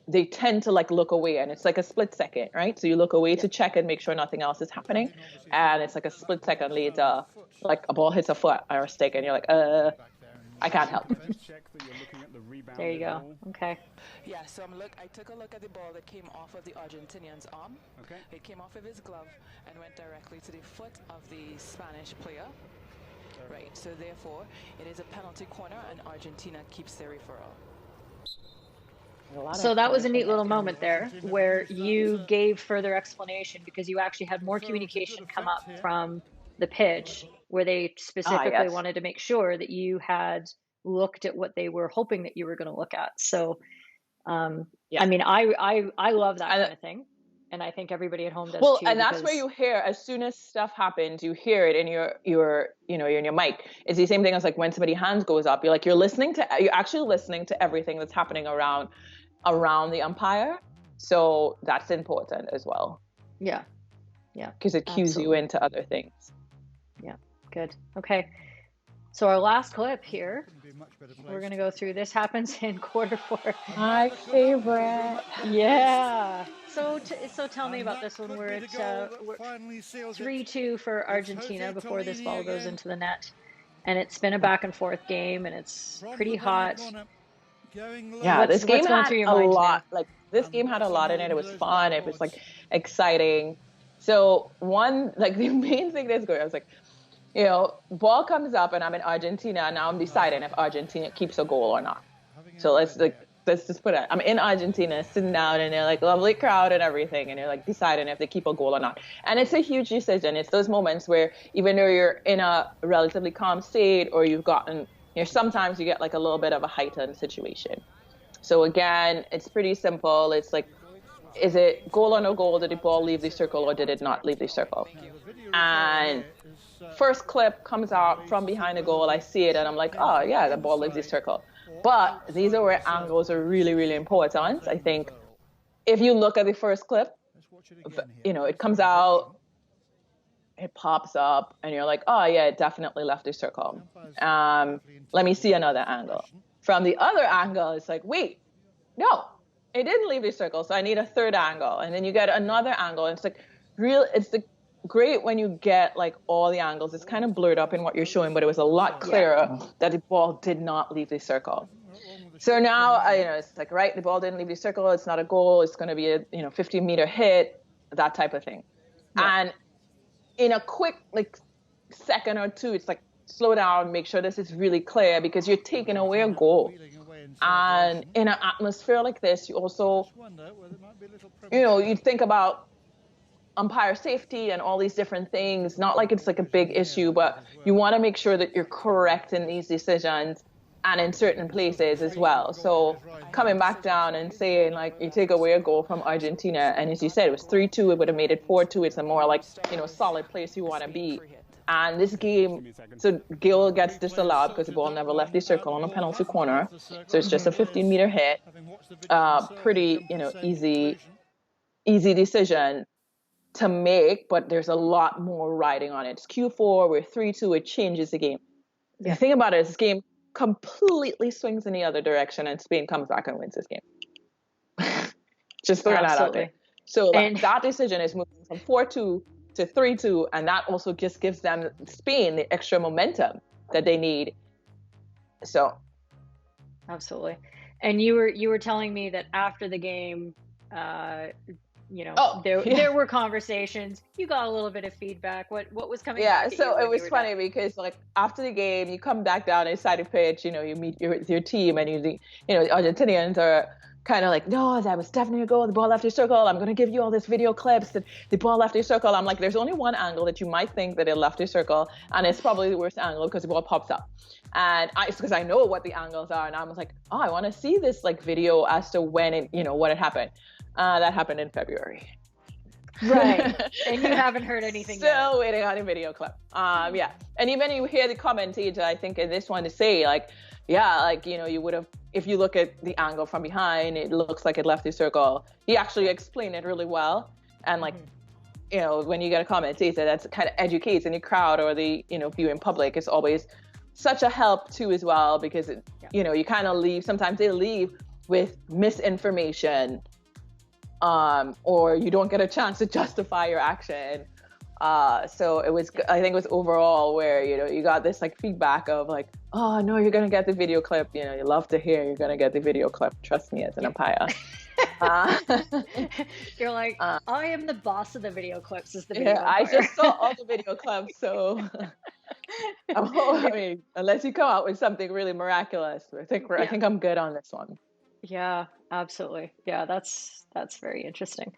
they tend to like look away, and it's like a split second, right? So you look away to check and make sure nothing else is happening, and it's like a split second later, like a ball hits a foot or a stick, and you're like, I can't help. There you go. Okay. Yeah, so I took a look at the ball that came off of the Argentinian's arm. Okay. It came off of his glove and went directly to the foot of the Spanish player. Right, so therefore, it is a penalty corner, and Argentina keeps their referral. So that was a neat little moment there where you gave further explanation, because you actually had more communication come up from the pitch where they specifically wanted to make sure that you had looked at what they were hoping that you were going to look at. So, I mean, I love that kind of thing. And I think everybody at home does too. And that's where you hear, as soon as stuff happens, you hear it in your you're in your mic. It's the same thing as like when somebody's hands goes up, you're actually listening to everything that's happening around the umpire. So that's important as well. Yeah. Because it cues you into other things. Yeah. Good. Okay. So our last clip here, we're going to go through. This happens in quarter 4. My favorite. Yeah. So tell me about this one, where it's 3-2 for Argentina before this ball goes into the net. And it's been a back and forth game, and it's pretty hot. Yeah, this game had a lot. Like, this game had a lot in it. It was fun. It was like exciting. So the main thing that's going, I was like, ball comes up and I'm in Argentina, and now I'm deciding if Argentina keeps a goal or not. So let's just put it. I'm in Argentina, sitting down, and they're like lovely crowd and everything, and they're like deciding if they keep a goal or not. And it's a huge decision. It's those moments where even though you're in a relatively calm state, or sometimes you get like a little bit of a heightened situation. So again, it's pretty simple. It's like, is it goal or no goal? Did the ball leave the circle, or did it not leave the circle? And first clip comes out from behind the goal. I see it and I'm like, oh yeah, the ball leaves the circle. But these are where angles are really, really important. I think if you look at the first clip, it comes out, it pops up, and you're like, oh yeah, it definitely left the circle. Let me see another angle. From the other angle, it's like, wait, no, it didn't leave the circle, so I need a third angle. And then you get another angle, and it's like, great when you get like all the angles. It's kind of blurred up in what you're showing, but it was a lot clearer that the ball did not leave the circle. So now, it's like, right, the ball didn't leave the circle. It's not a goal. It's going to be a 50-meter hit, that type of thing. Yeah. And in a quick second or two, it's like, slow down, make sure this is really clear, because you're taking away a goal. And in an atmosphere like this, you also, you think about umpire safety and all these different things. Not like it's like a big issue, but you want to make sure that you're correct in these decisions and in certain places as well. So coming back down and saying like you take away a goal from Argentina, and as you said, it was 3-2, it would have made it 4-2. It's a more like, solid place you want to be. And this game, so Gil gets disallowed because the ball never left the circle on a penalty corner. So it's just a 15-meter hit. Pretty, easy decision to make, but there's a lot more riding on it. It's Q4, we're 3-2, it changes the game. Yeah. The thing about it is this game completely swings in the other direction, and Spain comes back and wins this game. Just throwing that out there. So that decision is moving from 4-2 to 3-2, and that also just gives them, Spain, the extra momentum that they need. So absolutely. And you were telling me that after the game, there were conversations. You got a little bit of feedback. What was coming back at so you it was funny because like after the game, you come back down inside the pitch, you meet your team, and the Argentinians are kind of like, no, that was definitely a goal. The ball left your circle. I'm going to give you all this video clips that the ball left your circle. I'm like, there's only one angle that you might think that it left your circle, and it's probably the worst angle because the ball pops up. And it's because I know what the angles are, and I was like, oh, I want to see this like video as to when it, what had happened. That happened in February. Right. And you haven't heard anything Still waiting on a video clip. Yeah. And even you hear the commentator, I think in this one, to say like, you would have, if you look at the angle from behind, it looks like it left the circle. He actually explained it really well. And like, when you get a commentator that's kind of educates in the crowd or the, viewing public, it's always such a help too as well, because, you kind of leave, sometimes they leave with misinformation, or you don't get a chance to justify your action. So I think it was overall where, you got this like feedback of like, oh no, you're going to get the video clip. You love to hear you're going to get the video clip. Trust me, as an umpire. You're like, I am the boss of the video clips as the video umpire. I just saw all the video clips. So I mean, unless you come out with something really miraculous, I think I'm good on this one. Yeah, absolutely. Yeah, that's very interesting.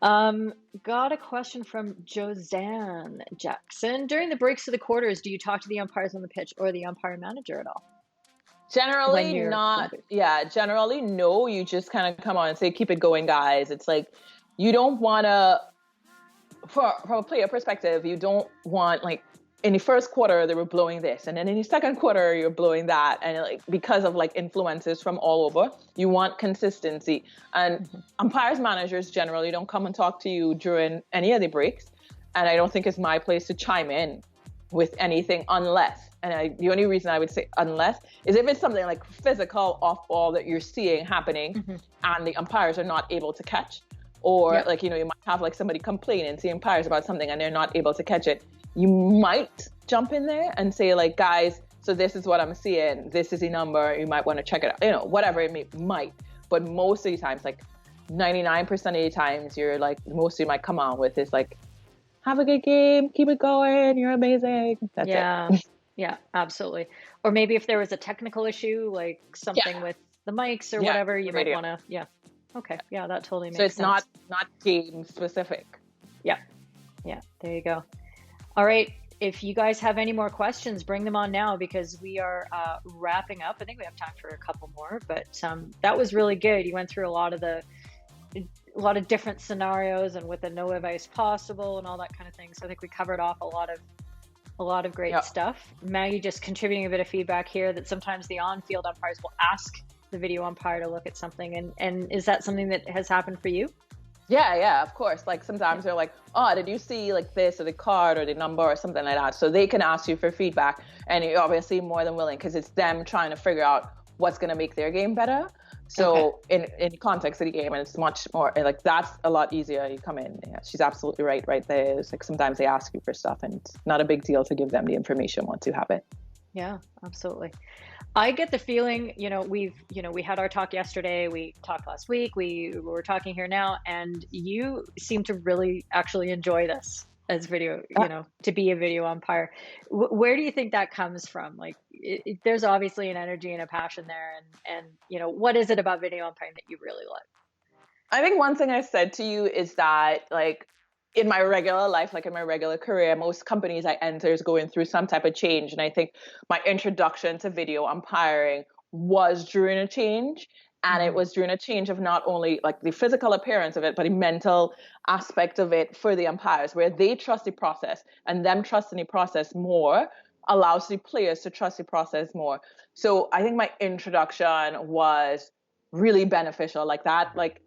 Got a question from Josanne Jackson. During the breaks of the quarters, do you talk to the umpires on the pitch or the umpire manager at all? Generally not. Yeah, generally no. You just kind of come on and say, keep it going, guys. It's like, you don't want to, from a player perspective, you don't want like, in the first quarter, they were blowing this. And then in the second quarter, you're blowing that. And like, because of like influences from all over, you want consistency. And umpires managers generally don't come and talk to you during any of the breaks. And I don't think it's my place to chime in with anything unless, the only reason I would say unless is if it's something like physical off ball that you're seeing happening and the umpires are not able to catch. Or like, you might have like somebody complaining to the umpires about something and they're not able to catch it. You might jump in there and say like, guys, so this is what I'm seeing. This is the number. You might want to check it out. Whatever it might. But most of the times, like 99% of the times, you're like, most of you might come on with is like, have a good game. Keep it going. You're amazing. That's it. Yeah, absolutely. Or maybe if there was a technical issue, like something with the mics or whatever, you might want to, Okay. Yeah, that totally makes sense. So it's not game specific. Yeah. There you go. All right. If you guys have any more questions, bring them on now because we are wrapping up. I think we have time for a couple more, but that was really good. You went through a lot of different scenarios and with the no advice possible and all that kind of thing. So I think we covered off a lot of great stuff. Maggie just contributing a bit of feedback here that sometimes the on-field umpires will ask the video umpire to look at something. And is that something that has happened for you? Yeah, of course. Like sometimes they're like, oh, did you see like this or the card or the number or something like that? So they can ask you for feedback and you're obviously more than willing because it's them trying to figure out what's going to make their game better. So in context of the game, and it's much more like that's a lot easier. You come in. Yeah, she's absolutely right there. It's like sometimes they ask you for stuff and it's not a big deal to give them the information once you have it. Yeah, absolutely. I get the feeling, we had our talk yesterday, we talked last week, we're talking here now, and you seem to really actually enjoy this as video, to be a video umpire. Where do you think that comes from? Like, there's obviously an energy and a passion there, and what is it about video umpiring that you really like? I think one thing I said to you is that, like, in my regular life, like in my regular career, most companies I enter is going through some type of change. And I think my introduction to video umpiring was during a change. And it was during a change of not only like the physical appearance of it, but the mental aspect of it for the umpires, where they trust the process and them trusting the process more allows the players to trust the process more. So I think my introduction was really beneficial like that. Like,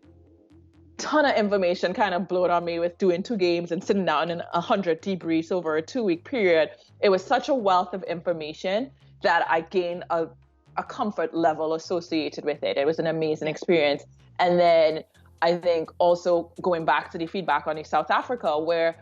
ton of information kind of blew it on me with doing 2 games and sitting down in 100 debriefs over a 2-week period. It was such a wealth of information that I gained a comfort level associated with it. It was an amazing experience. And then I think also going back to the feedback on the South Africa, where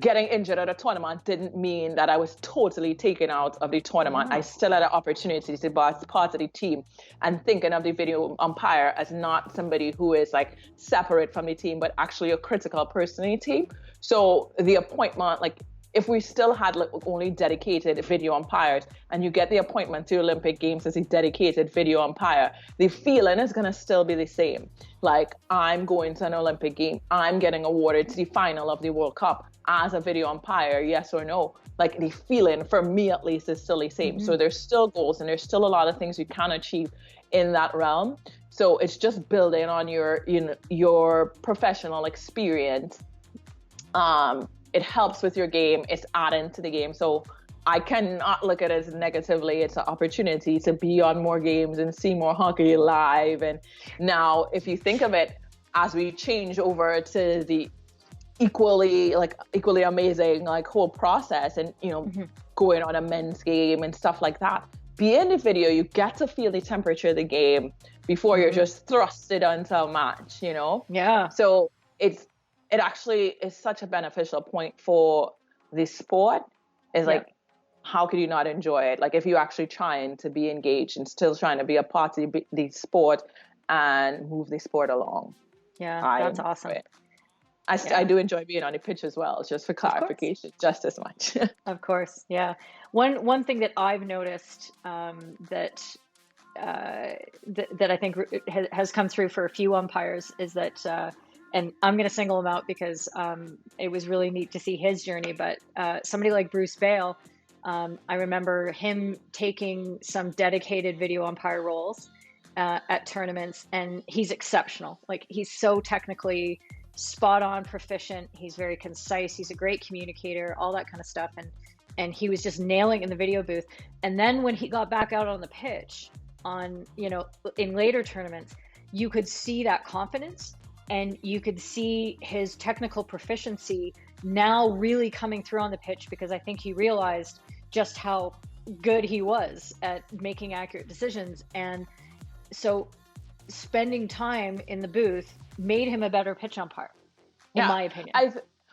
getting injured at a tournament didn't mean that I was totally taken out of the tournament. I still had an opportunity to be part of the team and thinking of the video umpire as not somebody who is like separate from the team, but actually a critical person in the team. So the appointment, like if we still had like only dedicated video umpires and you get the appointment to Olympic Games as a dedicated video umpire, the feeling is going to still be the same. Like, I'm going to an Olympic game. I'm getting awarded to the final of the World Cup as a video umpire, yes or no. Like, the feeling, for me at least, is still the same. So there's still goals and there's still a lot of things you can achieve in that realm. So it's just building on your professional experience. It helps with your game. It's adding to the game. So I cannot look at it as negatively. It's an opportunity to be on more games and see more hockey live. And now, if you think of it, as we change over to the equally amazing like whole process, and going on a men's game and stuff like that, be in the video, you get to feel the temperature of the game before you're just thrusted onto a match, you know? Yeah. So it actually is such a beneficial point for the sport. Is like, how could you not enjoy it? Like if you're actually trying to be engaged and still trying to be a part of the sport and move the sport along. Yeah, that's awesome. I do enjoy being on the pitch as well, just for clarification, just as much. Of course, yeah. One thing that I've noticed that I think has come through for a few umpires is that, and I'm going to single him out because it was really neat to see his journey, but somebody like Bruce Bale, I remember him taking some dedicated video umpire roles at tournaments, and he's exceptional. Like he's so technically spot on, proficient. He's very concise. He's a great communicator, all that kind of stuff. And he was just nailing in the video booth. And then when he got back out on the pitch on, you know, in later tournaments, you could see that confidence and you could see his technical proficiency now really coming through on the pitch, because I think he realized just how good he was at making accurate decisions. And so spending time in the booth made him a better pitch umpire, in my opinion.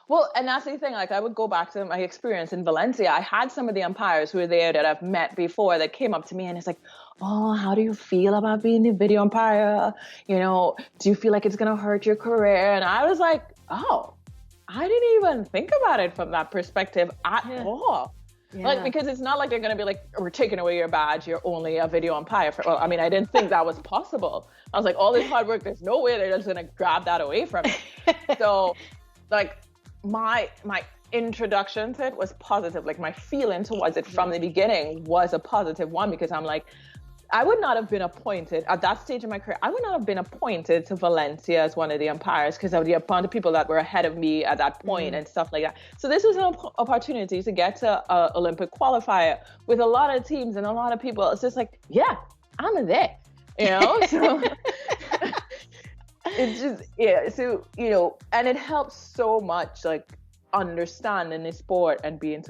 Well, and that's the thing, like I would go back to my experience in Valencia. I had some of the umpires who were there that I've met before that came up to me and it's like, oh, how do you feel about being the video umpire? You know, do you feel like it's going to hurt your career? And I was like, oh, I didn't even think about it from that perspective at all. Yeah. Like, because it's not like they're going to be like, we're taking away your badge, you're only a video umpire. Well, I mean, I didn't think that was possible. I was like, all this hard work, there's no way they're just going to grab that away from me. So, like, my introduction to it was positive. Like, my feeling towards it from the beginning was a positive one, because I'm like, I would not have been appointed at that stage of my career. I would not have been appointed to Valencia as one of the umpires because of the amount of people that were ahead of me at that point and stuff like that. So this was an opportunity to get to Olympic qualifier with a lot of teams and a lot of people. It's just like, yeah, I'm there, you know? So it's just, so, you know, and it helps so much, like, understanding the sport and being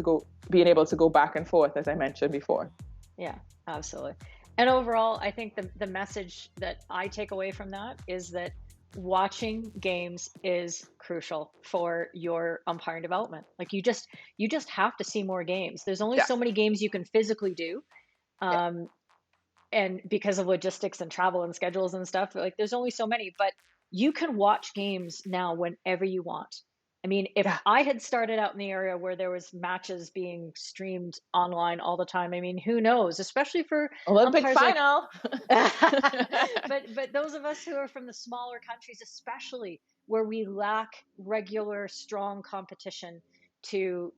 able to go back and forth, as I mentioned before. Yeah, absolutely. And overall, I think the message that I take away from that is that watching games is crucial for your umpiring development. Like you just have to see more games. There's only so many games you can physically do. And because of logistics and travel and schedules and stuff, like there's only so many, but you can watch games now whenever you want. I mean, if I had started out in the area where there was matches being streamed online all the time, I mean, who knows, especially for Olympic final. But those of us who are from the smaller countries, especially where we lack regular, strong competition to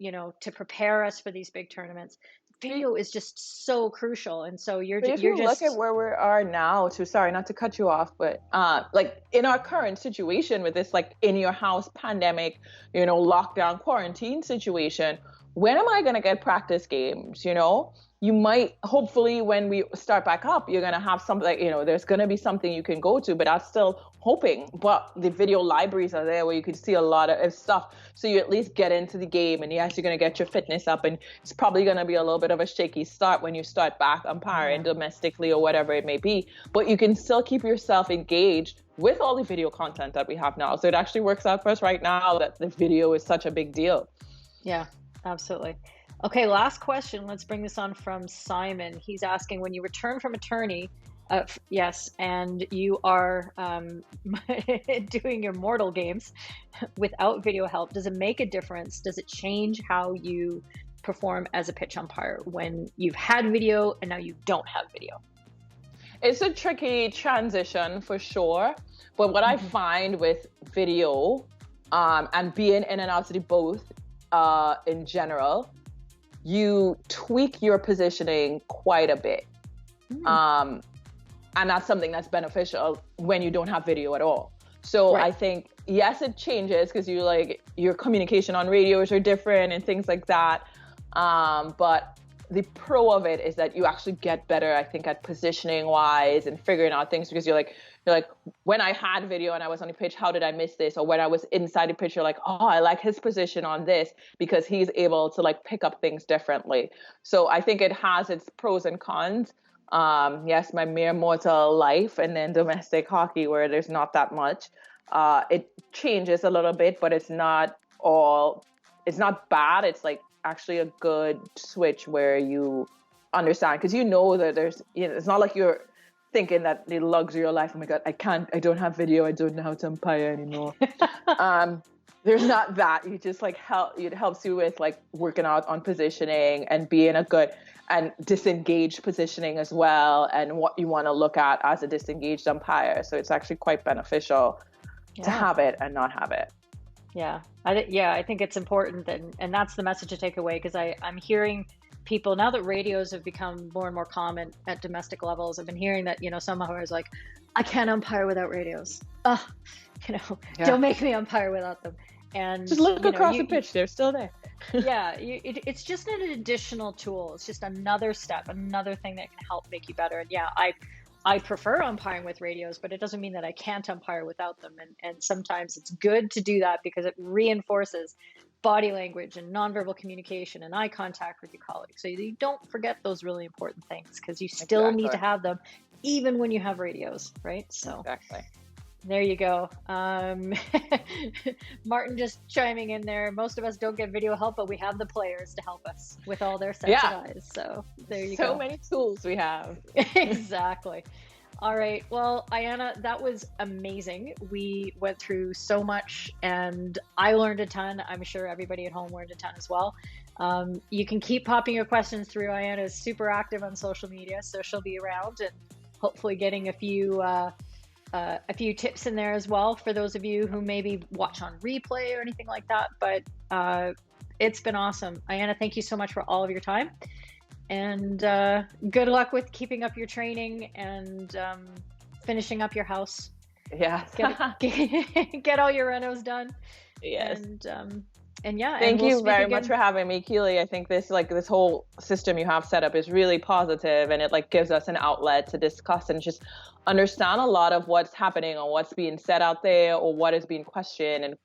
prepare us for these big tournaments, video is just so crucial. And so if you look at where we are now, sorry not to cut you off, but like in our current situation with this, like in your house pandemic, you know, lockdown quarantine situation, when am I going to get practice games? You know, you might, hopefully when we start back up, you're going to have something, you know, there's going to be something you can go to, but I'm still hoping. But the video libraries are there where you can see a lot of stuff. So you at least get into the game and you're going to get your fitness up. And it's probably going to be a little bit of a shaky start when you start back umpiring domestically or whatever it may be. But you can still keep yourself engaged with all the video content that we have now. So it actually works out for us right now that the video is such a big deal. Yeah, absolutely. Okay, last question. Let's bring this on from Simon. He's asking, when you return from a tourney, yes, and you are doing your mortal games without video help, does it make a difference? Does it change how you perform as a pitch umpire when you've had video and now you don't have video? It's a tricky transition for sure. But what I find with video and being in and out of the booth in general, you tweak your positioning quite a bit. And that's something that's beneficial when you don't have video at all. So I think, yes, it changes because your communication on radios are different and things like that. But the pro of it is that you actually get better, I think, at positioning wise and figuring out things, because you're like, when I had video and I was on the pitch, how did I miss this? Or when I was inside the pitch, you're like, oh, I like his position on this because he's able to like pick up things differently. So I think it has its pros and cons. Yes, my mere mortal life and then domestic hockey where there's not that much. It changes a little bit, but it's not bad. It's like actually a good switch where you understand, because you know that there's, it's not like you're thinking that the luxury of life, oh my God, I don't have video, I don't know how to umpire anymore. There's not that. You just like it helps you with like working out on positioning and being a good and disengaged positioning as well, and what you want to look at as a disengaged umpire. So it's actually quite beneficial to have it and not have it. Yeah, I think it's important, and that's the message to take away, because I'm hearing people, now that radios have become more and more common at domestic levels, I've been hearing that, some umpires like, I can't umpire without radios. Don't make me umpire without them. And just look across the pitch, they're still there. It's just an additional tool. It's just another step, another thing that can help make you better. And I prefer umpiring with radios, but it doesn't mean that I can't umpire without them. And sometimes it's good to do that because it reinforces body language and nonverbal communication and eye contact with your colleagues. So you don't forget those really important things, because you still need to have them even when you have radios, right? So exactly. There you go. Martin just chiming in there. Most of us don't get video help, but we have the players to help us with all their sets of eyes. So there you go. So many tools we have. Exactly. All right. Well, Ayanna, that was amazing. We went through so much and I learned a ton. I'm sure everybody at home learned a ton as well. You can keep popping your questions through. Ayanna is super active on social media, so she'll be around and hopefully getting a few tips in there as well for those of you who maybe watch on replay or anything like that. But it's been awesome. Ayanna, thank you so much for all of your time, and good luck with keeping up your training and finishing up your house. Yeah. Get all your renos done. Yes. And yeah, thank you very much for having me, Keely. I think this whole system you have set up is really positive, and it like gives us an outlet to discuss and just understand a lot of what's happening or what's being said out there or what is being questioned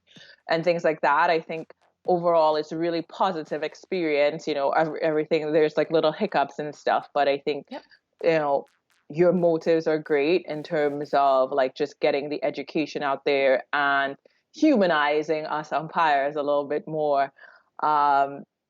and things like that. I think overall it's a really positive experience. Everything, there's like little hiccups and stuff, but I think your motives are great in terms of like just getting the education out there and humanizing us umpires a little bit more.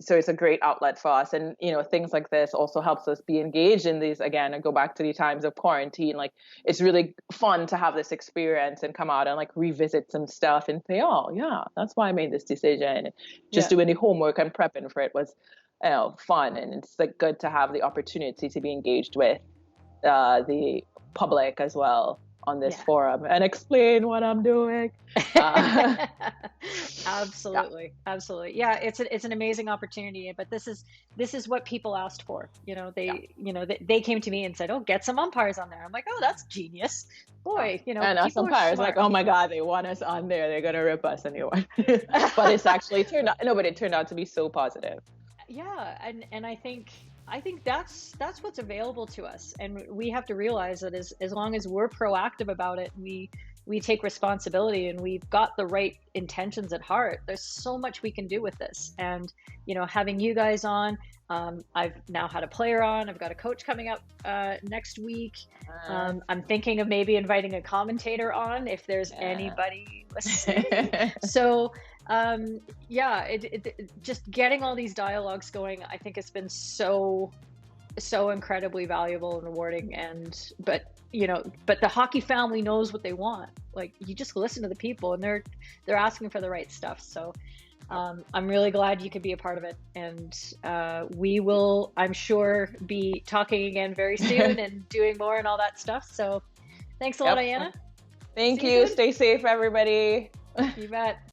So it's a great outlet for us. And, things like this also helps us be engaged in these, again, and go back to the times of quarantine. Like, it's really fun to have this experience and come out and like revisit some stuff and say, oh yeah, that's why I made this decision. Just doing the homework and prepping for it was, fun. And it's like good to have the opportunity to be engaged with the public as well on this forum and explain what I'm doing. Absolutely. Yeah, it's an amazing opportunity, but this is what people asked for. They came to me and said, oh, get some umpires on there. I'm like, oh, that's genius. Boy, and us umpires like, oh my God, they want us on there, they're gonna rip us a new one. But it's actually turned out to be so positive. Yeah, and I think that's what's available to us, and we have to realize that as long as we're proactive about it, we take responsibility and we've got the right intentions at heart. There's so much we can do with this, and having you guys on, I've now had a player on, I've got a coach coming up next week. I'm thinking of maybe inviting a commentator on if there's anybody listening. So just getting all these dialogues going, I think it's been so incredibly valuable and rewarding. But the hockey family knows what they want. Like, you just listen to the people and they're asking for the right stuff. So I'm really glad you could be a part of it, and we will, I'm sure, be talking again very soon and doing more and all that stuff. So thanks a lot, Ayanna. Thank you. Stay safe, everybody. You bet.